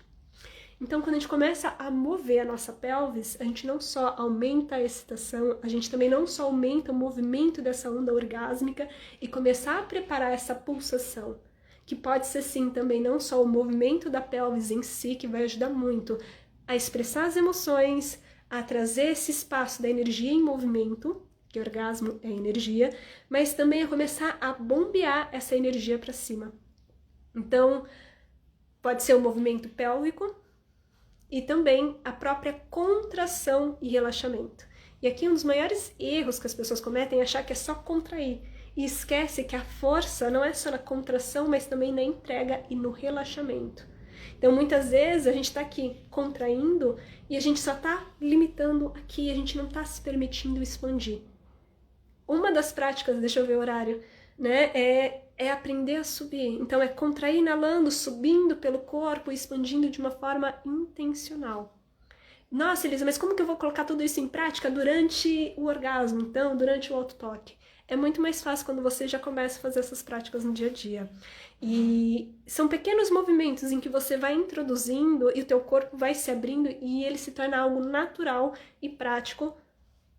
Então, quando a gente começa a mover a nossa pelvis, a gente não só aumenta a excitação, a gente também não só aumenta o movimento dessa onda orgásmica e começar a preparar essa pulsação, que pode ser sim também não só o movimento da pelvis em si, que vai ajudar muito a expressar as emoções, a trazer esse espaço da energia em movimento, que orgasmo é energia, mas também a começar a bombear essa energia para cima. Então, pode ser o movimento pélvico, e também a própria contração e relaxamento. E aqui um dos maiores erros que as pessoas cometem é achar que é só contrair. E esquece que a força não é só na contração, mas também na entrega e no relaxamento. Então muitas vezes a gente está aqui contraindo e a gente só está limitando aqui, a gente não está se permitindo expandir. Uma das práticas, deixa eu ver o horário, né, é aprender a subir. Então é contrair inalando, subindo pelo corpo, expandindo de uma forma intencional. Nossa, Elisa, mas como que eu vou colocar tudo isso em prática durante o orgasmo, então, durante o autotoque? É muito mais fácil quando você já começa a fazer essas práticas no dia a dia. E são pequenos movimentos em que você vai introduzindo e o teu corpo vai se abrindo e ele se torna algo natural e prático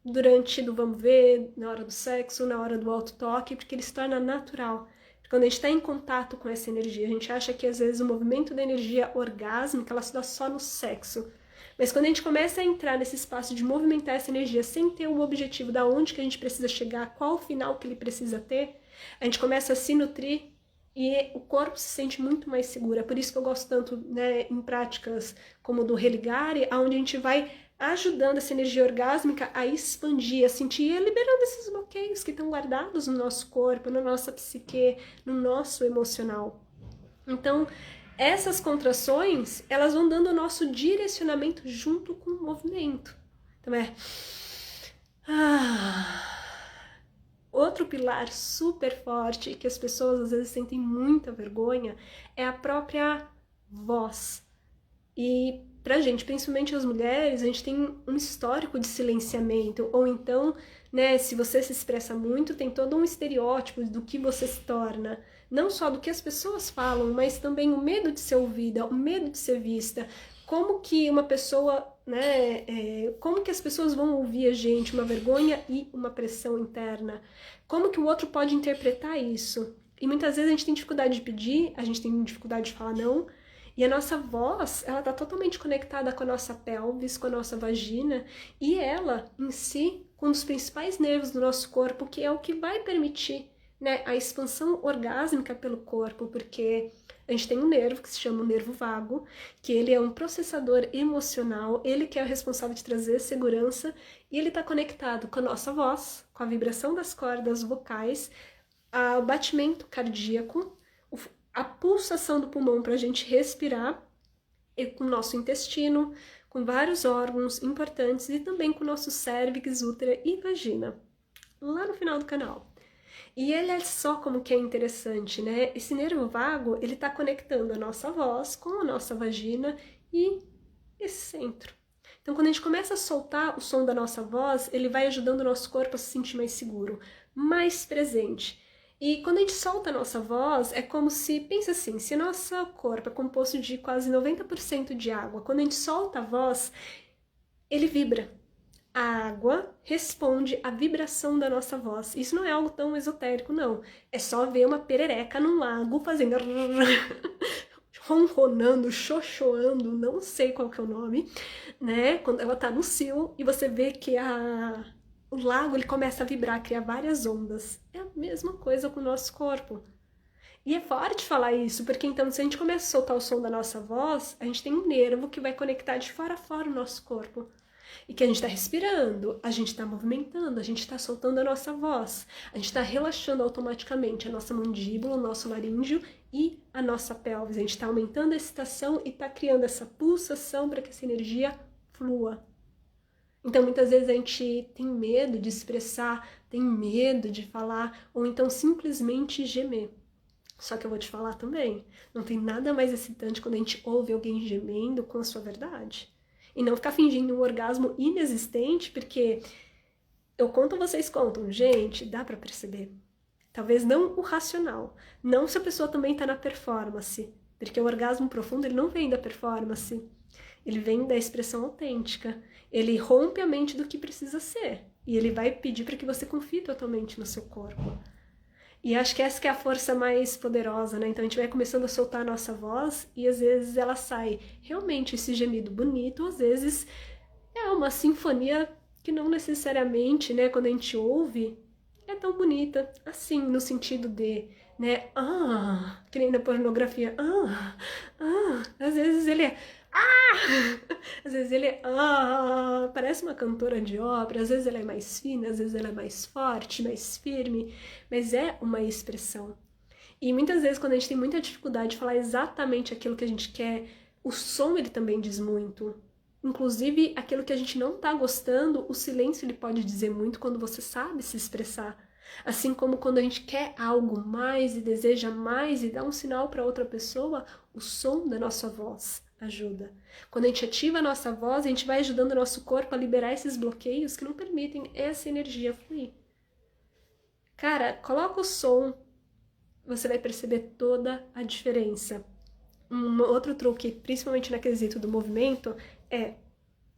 durante do vamos ver, na hora do sexo, na hora do autotoque, porque ele se torna natural. Quando a gente está em contato com essa energia, a gente acha que às vezes o movimento da energia orgásmica ela se dá só no sexo. Mas quando a gente começa a entrar nesse espaço de movimentar essa energia sem ter o objetivo da onde que a gente precisa chegar, qual o final que ele precisa ter, a gente começa a se nutrir e o corpo se sente muito mais seguro. É por isso que eu gosto tanto, né, em práticas como do Religare, onde a gente vai ajudando essa energia orgásmica a expandir, a sentir e liberando esses bloqueios que estão guardados no nosso corpo, na nossa psique, no nosso emocional. Então, essas contrações, elas vão dando o nosso direcionamento junto com o movimento. Então Outro pilar super forte que as pessoas às vezes sentem muita vergonha é a própria voz. E pra gente, principalmente as mulheres, a gente tem um histórico de silenciamento, ou então, né, se você se expressa muito, tem todo um estereótipo do que você se torna. Não só do que as pessoas falam, mas também o medo de ser ouvida, o medo de ser vista. Como que uma pessoa, né, como que as pessoas vão ouvir a gente, uma vergonha e uma pressão interna. Como que o outro pode interpretar isso? E muitas vezes a gente tem dificuldade de pedir, a gente tem dificuldade de falar não, e a nossa voz, ela está totalmente conectada com a nossa pelvis, com a nossa vagina, e ela, em si, um dos principais nervos do nosso corpo, que é o que vai permitir, né, a expansão orgásmica pelo corpo, porque a gente tem um nervo que se chama o nervo vago, que ele é um processador emocional, ele que é o responsável de trazer segurança, e ele está conectado com a nossa voz, com a vibração das cordas vocais, o batimento cardíaco, a pulsação do pulmão para a gente respirar, e com o nosso intestino, com vários órgãos importantes e também com o nosso cérvix, útero e vagina, lá no final do canal. E ele é só como que é interessante, né? Esse nervo vago, ele tá conectando a nossa voz com a nossa vagina e esse centro. Então, quando a gente começa a soltar o som da nossa voz, ele vai ajudando o nosso corpo a se sentir mais seguro, mais presente. E quando a gente solta a nossa voz, é como se, pensa assim, se nosso corpo é composto de quase 90% de água, quando a gente solta a voz, ele vibra. A água responde à vibração da nossa voz. Isso não é algo tão esotérico, não. É só ver uma perereca num lago fazendo ronronando, xoxoando, não sei qual que é o nome, né? Quando ela tá no cio e você vê que o lago ele começa a vibrar, criar várias ondas. É a mesma coisa com o nosso corpo. E é forte falar isso, porque então se a gente começa a soltar o som da nossa voz, a gente tem um nervo que vai conectar de fora a fora o nosso corpo. E que a gente está respirando, a gente está movimentando, a gente está soltando a nossa voz, a gente está relaxando automaticamente a nossa mandíbula, o nosso laríngeo e a nossa pelvis. A gente está aumentando a excitação e está criando essa pulsação para que essa energia flua. Então, muitas vezes a gente tem medo de expressar, tem medo de falar, ou então simplesmente gemer. Só que eu vou te falar também, não tem nada mais excitante quando a gente ouve alguém gemendo com a sua verdade. E não ficar fingindo um orgasmo inexistente, porque eu conto, vocês contam. Gente, dá pra perceber. Talvez não o racional, não se a pessoa também tá na performance, porque o orgasmo profundo ele não vem da performance, ele vem da expressão autêntica. Ele rompe a mente do que precisa ser, e ele vai pedir para que você confie totalmente no seu corpo. E acho que essa que é a força mais poderosa, né? Então a gente vai começando a soltar a nossa voz e às vezes ela sai realmente esse gemido bonito, às vezes é uma sinfonia que não necessariamente, né, quando a gente ouve, é tão bonita, assim, no sentido de, né, que nem na pornografia, às vezes ele é, às vezes ele é, parece uma cantora de ópera, às vezes ela é mais fina, às vezes ela é mais forte, mais firme, mas é uma expressão. E muitas vezes quando a gente tem muita dificuldade de falar exatamente aquilo que a gente quer, o som ele também diz muito. Inclusive, aquilo que a gente não tá gostando, o silêncio ele pode dizer muito quando você sabe se expressar. Assim como quando a gente quer algo mais e deseja mais e dá um sinal para outra pessoa, o som da nossa voz ajuda. Quando a gente ativa a nossa voz, a gente vai ajudando o nosso corpo a liberar esses bloqueios que não permitem essa energia fluir. Cara, coloca o som, você vai perceber toda a diferença. Um outro truque, principalmente na quesito do movimento,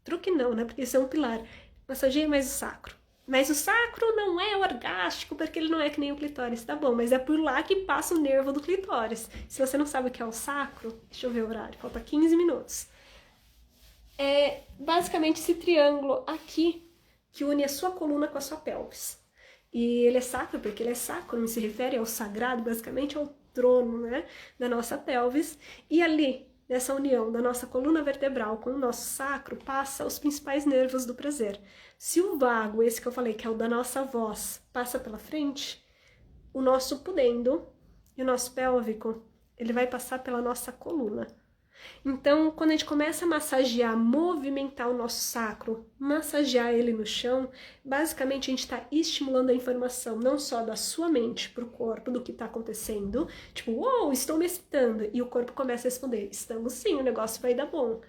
truque não, né? Porque isso é um pilar. Massageia mais o sacro. Mas o sacro não é orgástico, porque ele não é que nem o clitóris, tá bom? Mas é por lá que passa o nervo do clitóris. Se você não sabe o que é o sacro, deixa eu ver o horário, falta 15 minutos. É basicamente esse triângulo aqui que une a sua coluna com a sua pelvis. E ele é sacro porque ele é sacro, não se refere ao sagrado, basicamente ao trono, né, da nossa pelvis. E ali, nessa união da nossa coluna vertebral com o nosso sacro, passa os principais nervos do prazer. Se o vago, esse que eu falei, que é o da nossa voz, passa pela frente, o nosso pudendo e o nosso pélvico, ele vai passar pela nossa coluna. Então, quando a gente começa a massagear, movimentar o nosso sacro, massagear ele no chão, basicamente a gente está estimulando a informação não só da sua mente para o corpo do que está acontecendo, tipo, uou, estou me excitando, e o corpo começa a responder, estamos sim, o negócio vai dar bom.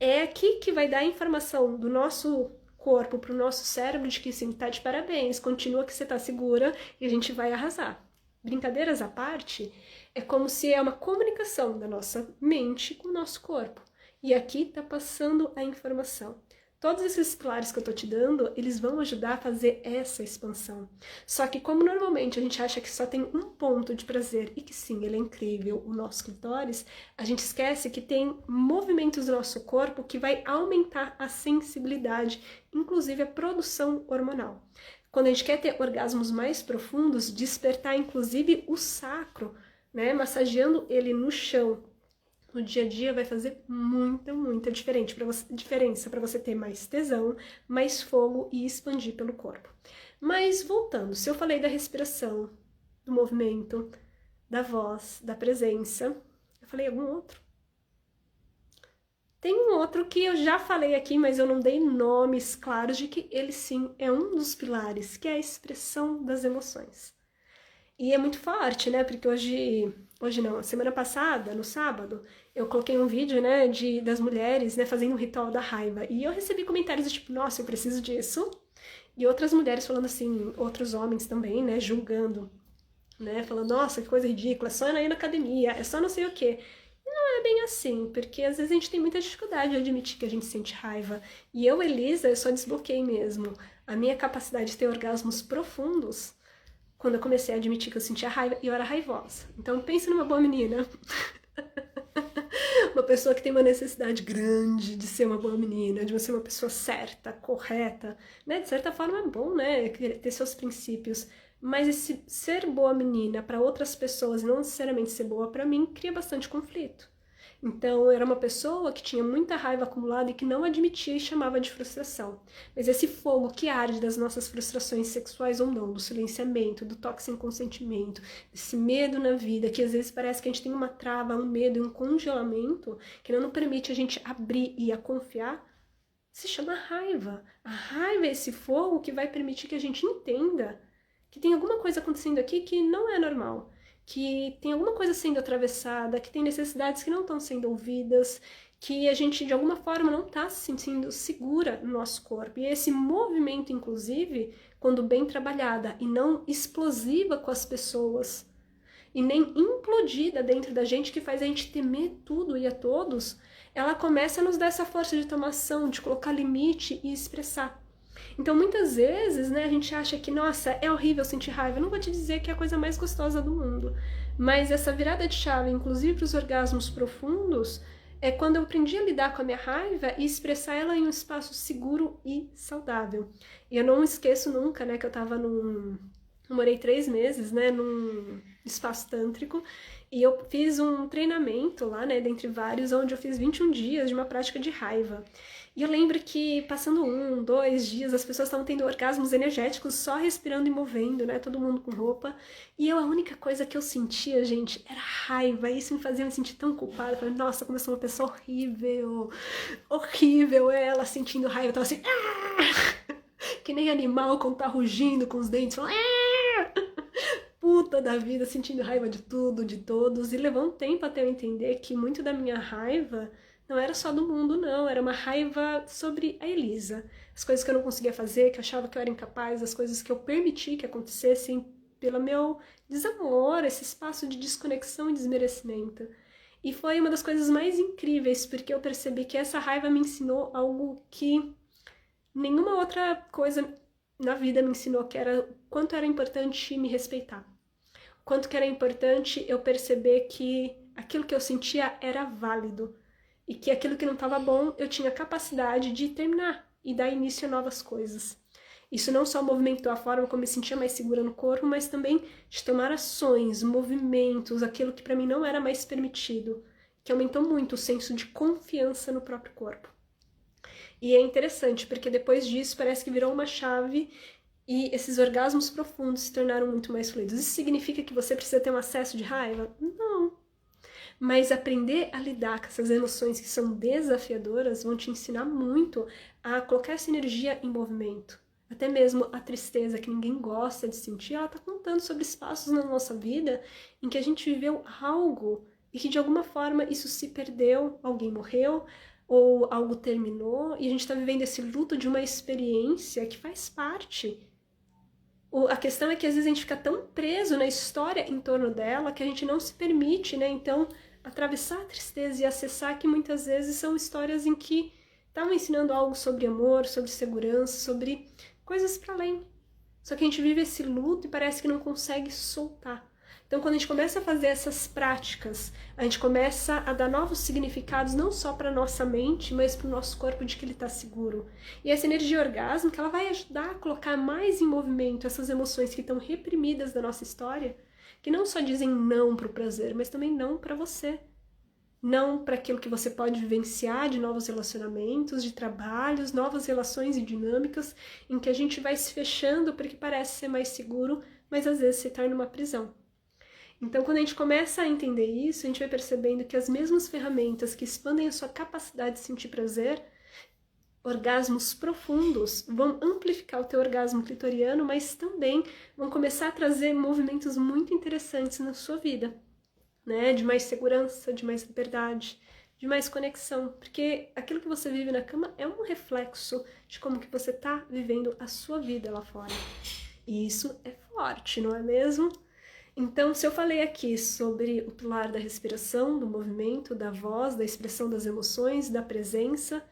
É aqui que vai dar a informação do nosso corpo para o nosso cérebro de que sim, tá de parabéns, continua que você tá segura e a gente vai arrasar. Brincadeiras à parte, é como se é uma comunicação da nossa mente com o nosso corpo. E aqui está passando a informação. Todos esses pilares que eu tô te dando, eles vão ajudar a fazer essa expansão. Só que como normalmente a gente acha que só tem um ponto de prazer, e que sim, ele é incrível, o nosso clitóris, a gente esquece que tem movimentos do nosso corpo que vai aumentar a sensibilidade, inclusive a produção hormonal. Quando a gente quer ter orgasmos mais profundos, despertar inclusive o sacro, né, massageando ele no chão, no dia a dia vai fazer muita diferença para você ter mais tesão, mais fogo e expandir pelo corpo. Mas voltando, se eu falei da respiração, do movimento, da voz, da presença, eu falei algum outro? Tem um outro que eu já falei aqui, mas eu não dei nomes claros de que ele sim é um dos pilares, que é a expressão das emoções. E é muito forte, né? Porque hoje não, semana passada, no sábado, eu coloquei um vídeo, né, das mulheres, né, fazendo um ritual da raiva. E eu recebi comentários do tipo, nossa, eu preciso disso. E outras mulheres falando assim, outros homens também, né, julgando, né, falando, nossa, que coisa ridícula, é só ir na academia, é só não sei o quê. E não é bem assim, porque às vezes a gente tem muita dificuldade de admitir que a gente sente raiva. E eu, Elisa, eu só desbloqueei mesmo a minha capacidade de ter orgasmos profundos quando eu comecei a admitir que eu sentia raiva e eu era raivosa. Então pense numa boa menina. Uma pessoa que tem uma necessidade grande de ser uma boa menina, de ser uma pessoa certa, correta, né? De certa forma é bom, né? Ter seus princípios. Mas esse ser boa menina para outras pessoas e não necessariamente ser boa para mim cria bastante conflito. Então, eu era uma pessoa que tinha muita raiva acumulada e que não admitia e chamava de frustração. Mas esse fogo que arde das nossas frustrações sexuais ou não, do silenciamento, do toque sem consentimento, desse medo na vida, que às vezes parece que a gente tem uma trava, um medo e um congelamento que não nos permite a gente abrir e a confiar, se chama raiva. A raiva é esse fogo que vai permitir que a gente entenda que tem alguma coisa acontecendo aqui que não é normal, que tem alguma coisa sendo atravessada, que tem necessidades que não estão sendo ouvidas, que a gente de alguma forma não está se sentindo segura no nosso corpo. E esse movimento, inclusive, quando bem trabalhada e não explosiva com as pessoas, e nem implodida dentro da gente, que faz a gente temer tudo e a todos, ela começa a nos dar essa força de tomar ação, de colocar limite e expressar. Então, muitas vezes, né, a gente acha que, nossa, é horrível sentir raiva. Eu não vou te dizer que é a coisa mais gostosa do mundo. Mas essa virada de chave, inclusive para os orgasmos profundos, é quando eu aprendi a lidar com a minha raiva e expressar ela em um espaço seguro e saudável. E eu não esqueço nunca, né, que eu tava eu morei 3 meses, né, num espaço tântrico, e eu fiz um treinamento lá, né, dentre vários, onde eu fiz 21 dias de uma prática de raiva. E eu lembro que passando 1, 2 dias, as pessoas estavam tendo orgasmos energéticos só respirando e movendo, né, todo mundo com roupa. E a única coisa que eu sentia, gente, era raiva. E isso me fazia me sentir tão culpada. Eu falei, nossa, como eu sou uma pessoa horrível, horrível. Ela sentindo raiva, eu tava assim, que nem animal quando tá rugindo com os dentes, falando, puta da vida, sentindo raiva de tudo, de todos. E levou um tempo até eu entender que muito da minha raiva não era só do mundo, não. Era uma raiva sobre a Elisa. As coisas que eu não conseguia fazer, que eu achava que eu era incapaz, as coisas que eu permiti que acontecessem pelo meu desamor, esse espaço de desconexão e desmerecimento. E foi uma das coisas mais incríveis, porque eu percebi que essa raiva me ensinou algo que nenhuma outra coisa na vida me ensinou, que era o quanto era importante me respeitar. O quanto que era importante eu perceber que aquilo que eu sentia era válido. E que aquilo que não estava bom, eu tinha capacidade de terminar e dar início a novas coisas. Isso não só movimentou a forma como eu me sentia mais segura no corpo, mas também de tomar ações, movimentos, aquilo que para mim não era mais permitido, que aumentou muito o senso de confiança no próprio corpo. E é interessante, porque depois disso parece que virou uma chave e esses orgasmos profundos se tornaram muito mais fluidos. Isso significa que você precisa ter um acesso de raiva? Não. Mas aprender a lidar com essas emoções que são desafiadoras vão te ensinar muito a colocar essa energia em movimento. Até mesmo a tristeza que ninguém gosta de sentir, ela está contando sobre espaços na nossa vida em que a gente viveu algo e que de alguma forma isso se perdeu, alguém morreu ou algo terminou e a gente está vivendo esse luto de uma experiência que faz parte. A questão é que às vezes a gente fica tão preso na história em torno dela que a gente não se permite, né, então, atravessar a tristeza e acessar que muitas vezes são histórias em que estavam ensinando algo sobre amor, sobre segurança, sobre coisas para além. Só que a gente vive esse luto e parece que não consegue soltar. Então, quando a gente começa a fazer essas práticas, a gente começa a dar novos significados não só para nossa mente, mas para o nosso corpo de que ele está seguro. E essa energia orgásmica, ela vai ajudar a colocar mais em movimento essas emoções que estão reprimidas da nossa história, que não só dizem não para o prazer, mas também não para você. Não para aquilo que você pode vivenciar de novos relacionamentos, de trabalhos, novas relações e dinâmicas, em que a gente vai se fechando porque parece ser mais seguro, mas às vezes se torna uma prisão. Então, quando a gente começa a entender isso, a gente vai percebendo que as mesmas ferramentas que expandem a sua capacidade de sentir prazer, orgasmos profundos vão amplificar o teu orgasmo clitoriano, mas também vão começar a trazer movimentos muito interessantes na sua vida, né? De mais segurança, de mais liberdade, de mais conexão, porque aquilo que você vive na cama é um reflexo de como que você está vivendo a sua vida lá fora. E isso é forte, não é mesmo? Então, se eu falei aqui sobre o pilar da respiração, do movimento, da voz, da expressão das emoções, da presença,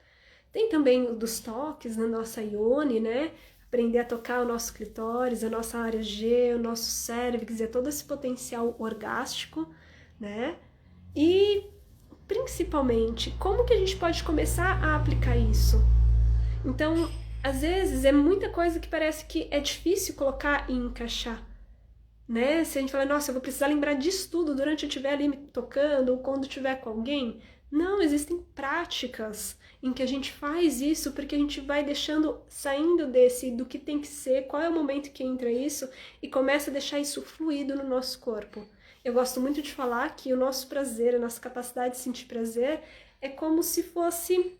tem também o dos toques na nossa ione, né? Aprender a tocar o nosso clitóris, a nossa área G, o nosso cérvix, e todo esse potencial orgástico, né? E, principalmente, como que a gente pode começar a aplicar isso? Então, às vezes, é muita coisa que parece que é difícil colocar e encaixar, né? Se a gente fala, nossa, eu vou precisar lembrar disso tudo durante eu estiver ali me tocando ou quando estiver com alguém. Não, existem práticas em que a gente faz isso porque a gente vai deixando, saindo do que tem que ser, qual é o momento que entra isso e começa a deixar isso fluido no nosso corpo. Eu gosto muito de falar que o nosso prazer, a nossa capacidade de sentir prazer é como se fosse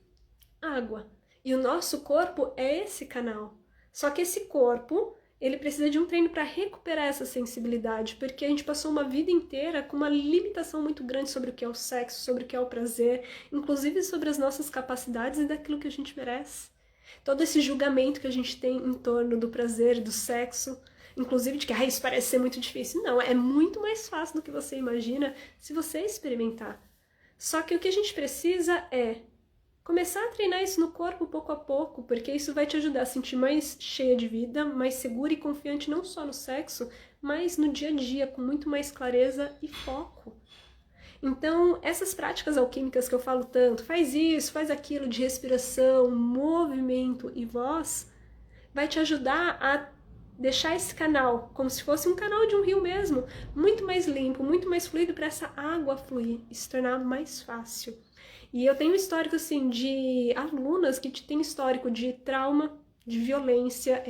água. E o nosso corpo é esse canal. Só que esse corpo, ele precisa de um treino para recuperar essa sensibilidade, porque a gente passou uma vida inteira com uma limitação muito grande sobre o que é o sexo, sobre o que é o prazer, inclusive sobre as nossas capacidades e daquilo que a gente merece. Todo esse julgamento que a gente tem em torno do prazer, do sexo, inclusive de que isso parece ser muito difícil. Não, é muito mais fácil do que você imagina se você experimentar. Só que o que a gente precisa é começar a treinar isso no corpo pouco a pouco, porque isso vai te ajudar a sentir mais cheia de vida, mais segura e confiante não só no sexo, mas no dia a dia, com muito mais clareza e foco. Então, essas práticas alquímicas que eu falo tanto, faz isso, faz aquilo de respiração, movimento e voz, vai te ajudar a deixar esse canal, como se fosse um canal de um rio mesmo, muito mais limpo, muito mais fluido para essa água fluir e se tornar mais fácil. E eu tenho histórico, assim, de alunas que têm histórico de trauma, de violência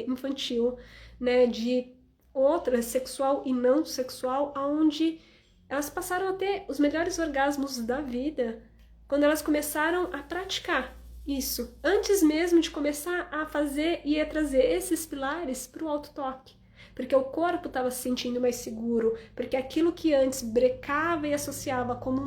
infantil, né, de outra sexual e não sexual, onde elas passaram a ter os melhores orgasmos da vida quando elas começaram a praticar isso, antes mesmo de começar a fazer e a trazer esses pilares para o autotoque. Porque o corpo estava se sentindo mais seguro, porque aquilo que antes brecava e associava como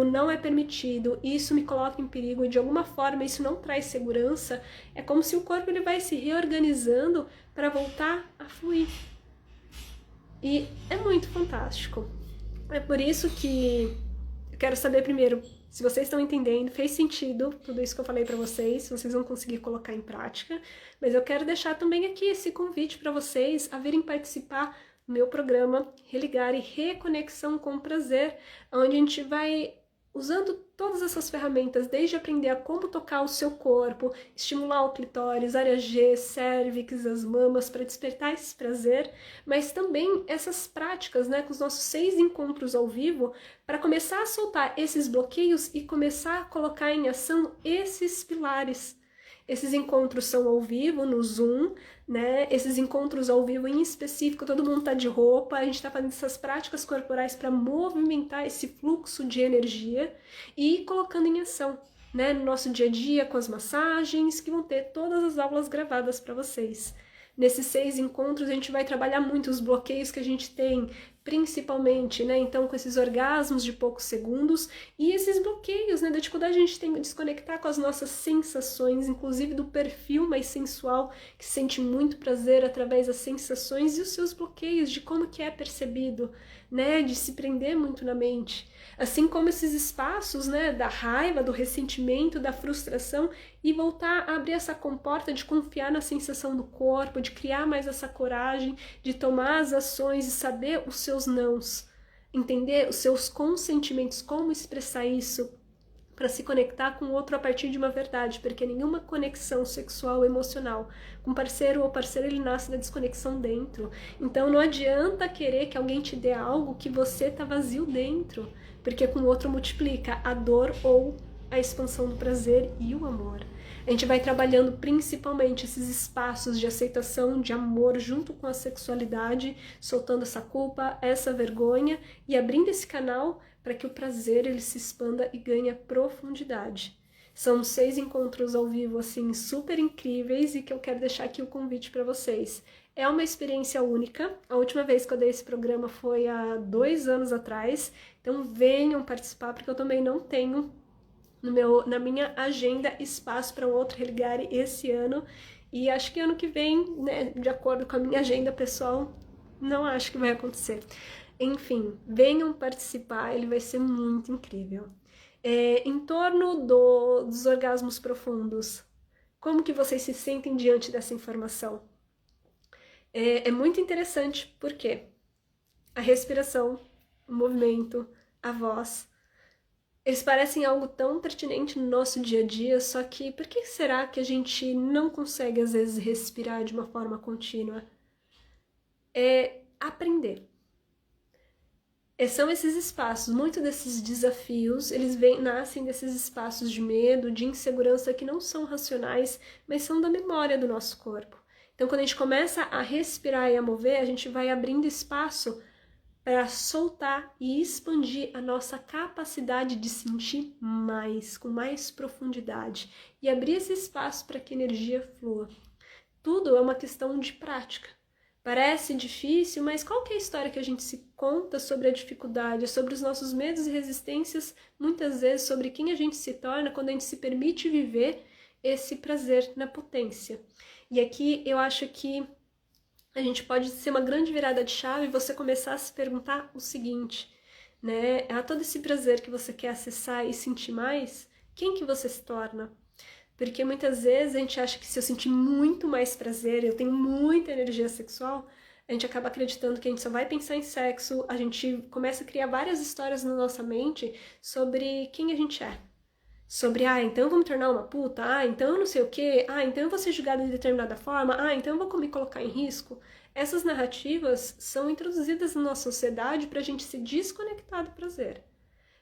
não é permitido, isso me coloca em perigo e de alguma forma isso não traz segurança, é como se o corpo ele vai se reorganizando para voltar a fluir. E é muito fantástico. É por isso que eu quero saber primeiro se vocês estão entendendo, fez sentido tudo isso que eu falei para vocês, se vocês vão conseguir colocar em prática, mas eu quero deixar também aqui esse convite para vocês a virem participar do meu programa Religar e Reconexão com Prazer, onde a gente vai usando todas essas ferramentas, desde aprender a como tocar o seu corpo, estimular o clitóris, área G, cérvix, as mamas, para despertar esse prazer, mas também essas práticas, né, com os nossos 6 encontros ao vivo, para começar a soltar esses bloqueios e começar a colocar em ação esses pilares. Esses encontros são ao vivo, no Zoom, né? Esses encontros ao vivo em específico, todo mundo tá de roupa, a gente tá fazendo essas práticas corporais para movimentar esse fluxo de energia e ir colocando em ação, né? No nosso dia a dia, com as massagens, que vão ter todas as aulas gravadas para vocês. Nesses 6 encontros a gente vai trabalhar muito os bloqueios que a gente tem, principalmente, né? Então, com esses orgasmos de poucos segundos e esses bloqueios, né? Da dificuldade a gente tem de desconectar com as nossas sensações, inclusive do perfil mais sensual, que sente muito prazer através das sensações e os seus bloqueios de como que é percebido, né? De se prender muito na mente. Assim como esses espaços, né? Da raiva, do ressentimento, da frustração e voltar a abrir essa comporta de confiar na sensação do corpo, de criar mais essa coragem, de tomar as ações e saber os seus nãos, entender os seus consentimentos, como expressar isso para se conectar com o outro a partir de uma verdade, porque nenhuma conexão sexual ou emocional com parceiro ou parceira ele nasce da desconexão dentro. Então não adianta querer que alguém te dê algo que você tá vazio dentro, porque com o outro multiplica a dor ou a expansão do prazer e o amor. A gente vai trabalhando principalmente esses espaços de aceitação, de amor, junto com a sexualidade, soltando essa culpa, essa vergonha e abrindo esse canal para que o prazer ele se expanda e ganhe profundidade. São 6 encontros ao vivo, assim, super incríveis e que eu quero deixar aqui o convite para vocês. É uma experiência única. A última vez que eu dei esse programa foi há 2 anos atrás. Então venham participar, porque eu também não tenho na minha agenda espaço para um outro Religare esse ano. E acho que ano que vem, né, de acordo com a minha agenda pessoal, não acho que vai acontecer. Enfim, venham participar, ele vai ser muito incrível. Em torno dos orgasmos profundos, como que vocês se sentem diante dessa informação? É muito interessante porque a respiração, o movimento, a voz, eles parecem algo tão pertinente no nosso dia a dia, só que por que será que a gente não consegue às vezes respirar de uma forma contínua? É aprender. São esses espaços, muitos desses desafios, eles nascem desses espaços de medo, de insegurança que não são racionais, mas são da memória do nosso corpo. Então, quando a gente começa a respirar e a mover, a gente vai abrindo espaço para soltar e expandir a nossa capacidade de sentir mais, com mais profundidade, e abrir esse espaço para que a energia flua. Tudo é uma questão de prática. Parece difícil, mas qual que é a história que a gente se conta sobre a dificuldade, sobre os nossos medos e resistências, muitas vezes sobre quem a gente se torna quando a gente se permite viver esse prazer na potência. E aqui eu acho que a gente pode ser uma grande virada de chave e você começar a se perguntar o seguinte, né? A todo esse prazer que você quer acessar e sentir mais, quem que você se torna? Porque muitas vezes a gente acha que se eu sentir muito mais prazer, eu tenho muita energia sexual, a gente acaba acreditando que a gente só vai pensar em sexo, a gente começa a criar várias histórias na nossa mente sobre quem a gente é. Sobre, então eu vou me tornar uma puta, então eu não sei o quê, então eu vou ser julgada de determinada forma, então eu vou me colocar em risco. Essas narrativas são introduzidas na nossa sociedade para a gente se desconectar do prazer.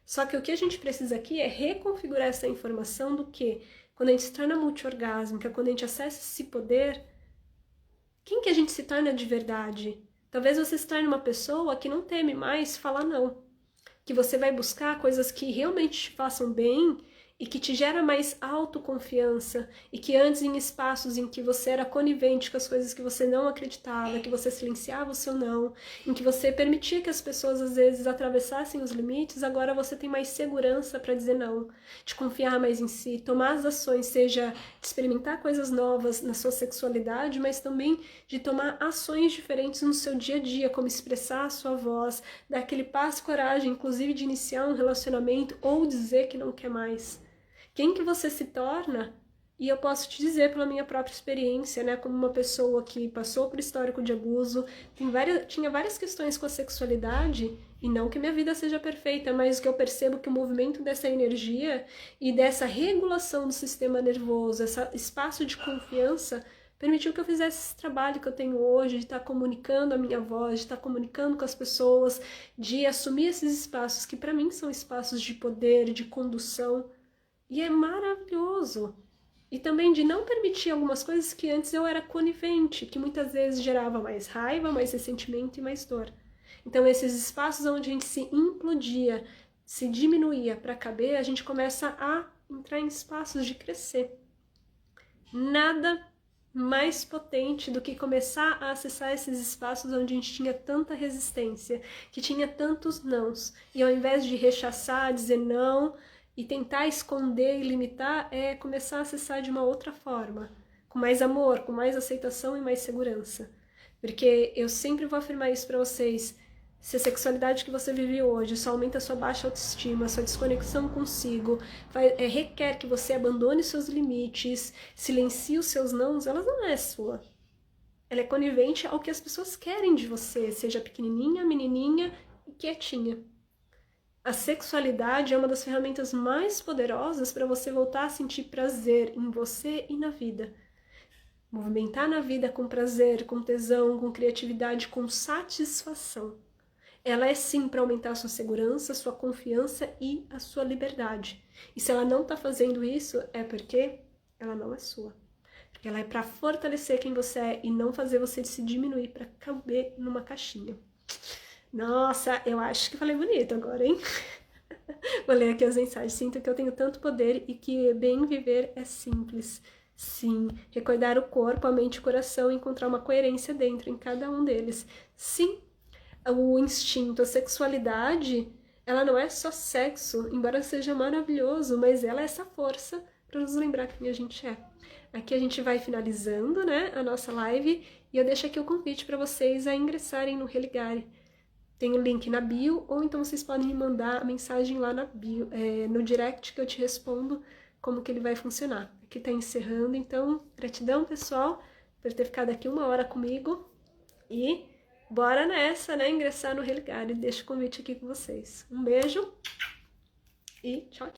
Só que o que a gente precisa aqui é reconfigurar essa informação do que, quando a gente se torna multi-orgásmica, quando a gente acessa esse poder, quem que a gente se torna de verdade? Talvez você se torne uma pessoa que não teme mais falar não. Que você vai buscar coisas que realmente te façam bem e que te gera mais autoconfiança, e que antes, em espaços em que você era conivente com as coisas que você não acreditava, que você silenciava o seu não, em que você permitia que as pessoas às vezes atravessassem os limites, agora você tem mais segurança para dizer não, de confiar mais em si, tomar as ações, seja de experimentar coisas novas na sua sexualidade, mas também de tomar ações diferentes no seu dia a dia, como expressar a sua voz, dar aquele passo coragem, inclusive de iniciar um relacionamento ou dizer que não quer mais. Quem que você se torna? E eu posso te dizer pela minha própria experiência, né, como uma pessoa que passou por histórico de abuso, tinha várias questões com a sexualidade, e não que minha vida seja perfeita, mas que eu percebo que o movimento dessa energia e dessa regulação do sistema nervoso, esse espaço de confiança, permitiu que eu fizesse esse trabalho que eu tenho hoje, de estar comunicando a minha voz, de estar comunicando com as pessoas, de assumir esses espaços que para mim são espaços de poder, de condução. E é maravilhoso. E também de não permitir algumas coisas que antes eu era conivente, que muitas vezes gerava mais raiva, mais ressentimento e mais dor. Então esses espaços onde a gente se implodia, se diminuía para caber, a gente começa a entrar em espaços de crescer. Nada mais potente do que começar a acessar esses espaços onde a gente tinha tanta resistência, que tinha tantos nãos. E ao invés de rechaçar, dizer não e tentar esconder e limitar, é começar a acessar de uma outra forma, com mais amor, com mais aceitação e mais segurança. Porque eu sempre vou afirmar isso para vocês, se a sexualidade que você vive hoje só aumenta a sua baixa autoestima, sua desconexão consigo, requer que você abandone seus limites, silencie os seus nãos, ela não é sua. Ela é conivente ao que as pessoas querem de você, seja pequenininha, menininha e quietinha. A sexualidade é uma das ferramentas mais poderosas para você voltar a sentir prazer em você e na vida. Movimentar na vida com prazer, com tesão, com criatividade, com satisfação. Ela é sim para aumentar a sua segurança, sua confiança e a sua liberdade. E se ela não está fazendo isso, é porque ela não é sua. Porque ela é para fortalecer quem você é e não fazer você se diminuir para caber numa caixinha. Nossa, eu acho que falei bonito agora, hein? Vou ler aqui as mensagens. Sinto que eu tenho tanto poder e que bem viver é simples. Sim, recordar o corpo, a mente e o coração e encontrar uma coerência dentro em cada um deles. Sim, o instinto, a sexualidade, ela não é só sexo, embora seja maravilhoso, mas ela é essa força para nos lembrar quem a gente é. Aqui a gente vai finalizando, né, a nossa live e eu deixo aqui o convite para vocês a ingressarem no Religare. Tem o link na bio, ou então vocês podem me mandar a mensagem lá na bio, no direct, que eu te respondo como que ele vai funcionar. Aqui tá encerrando, então, gratidão, pessoal, por ter ficado aqui 1 hora comigo. E bora nessa, né, ingressar no Religare. Deixo o convite aqui com vocês. Um beijo e tchau, tchau.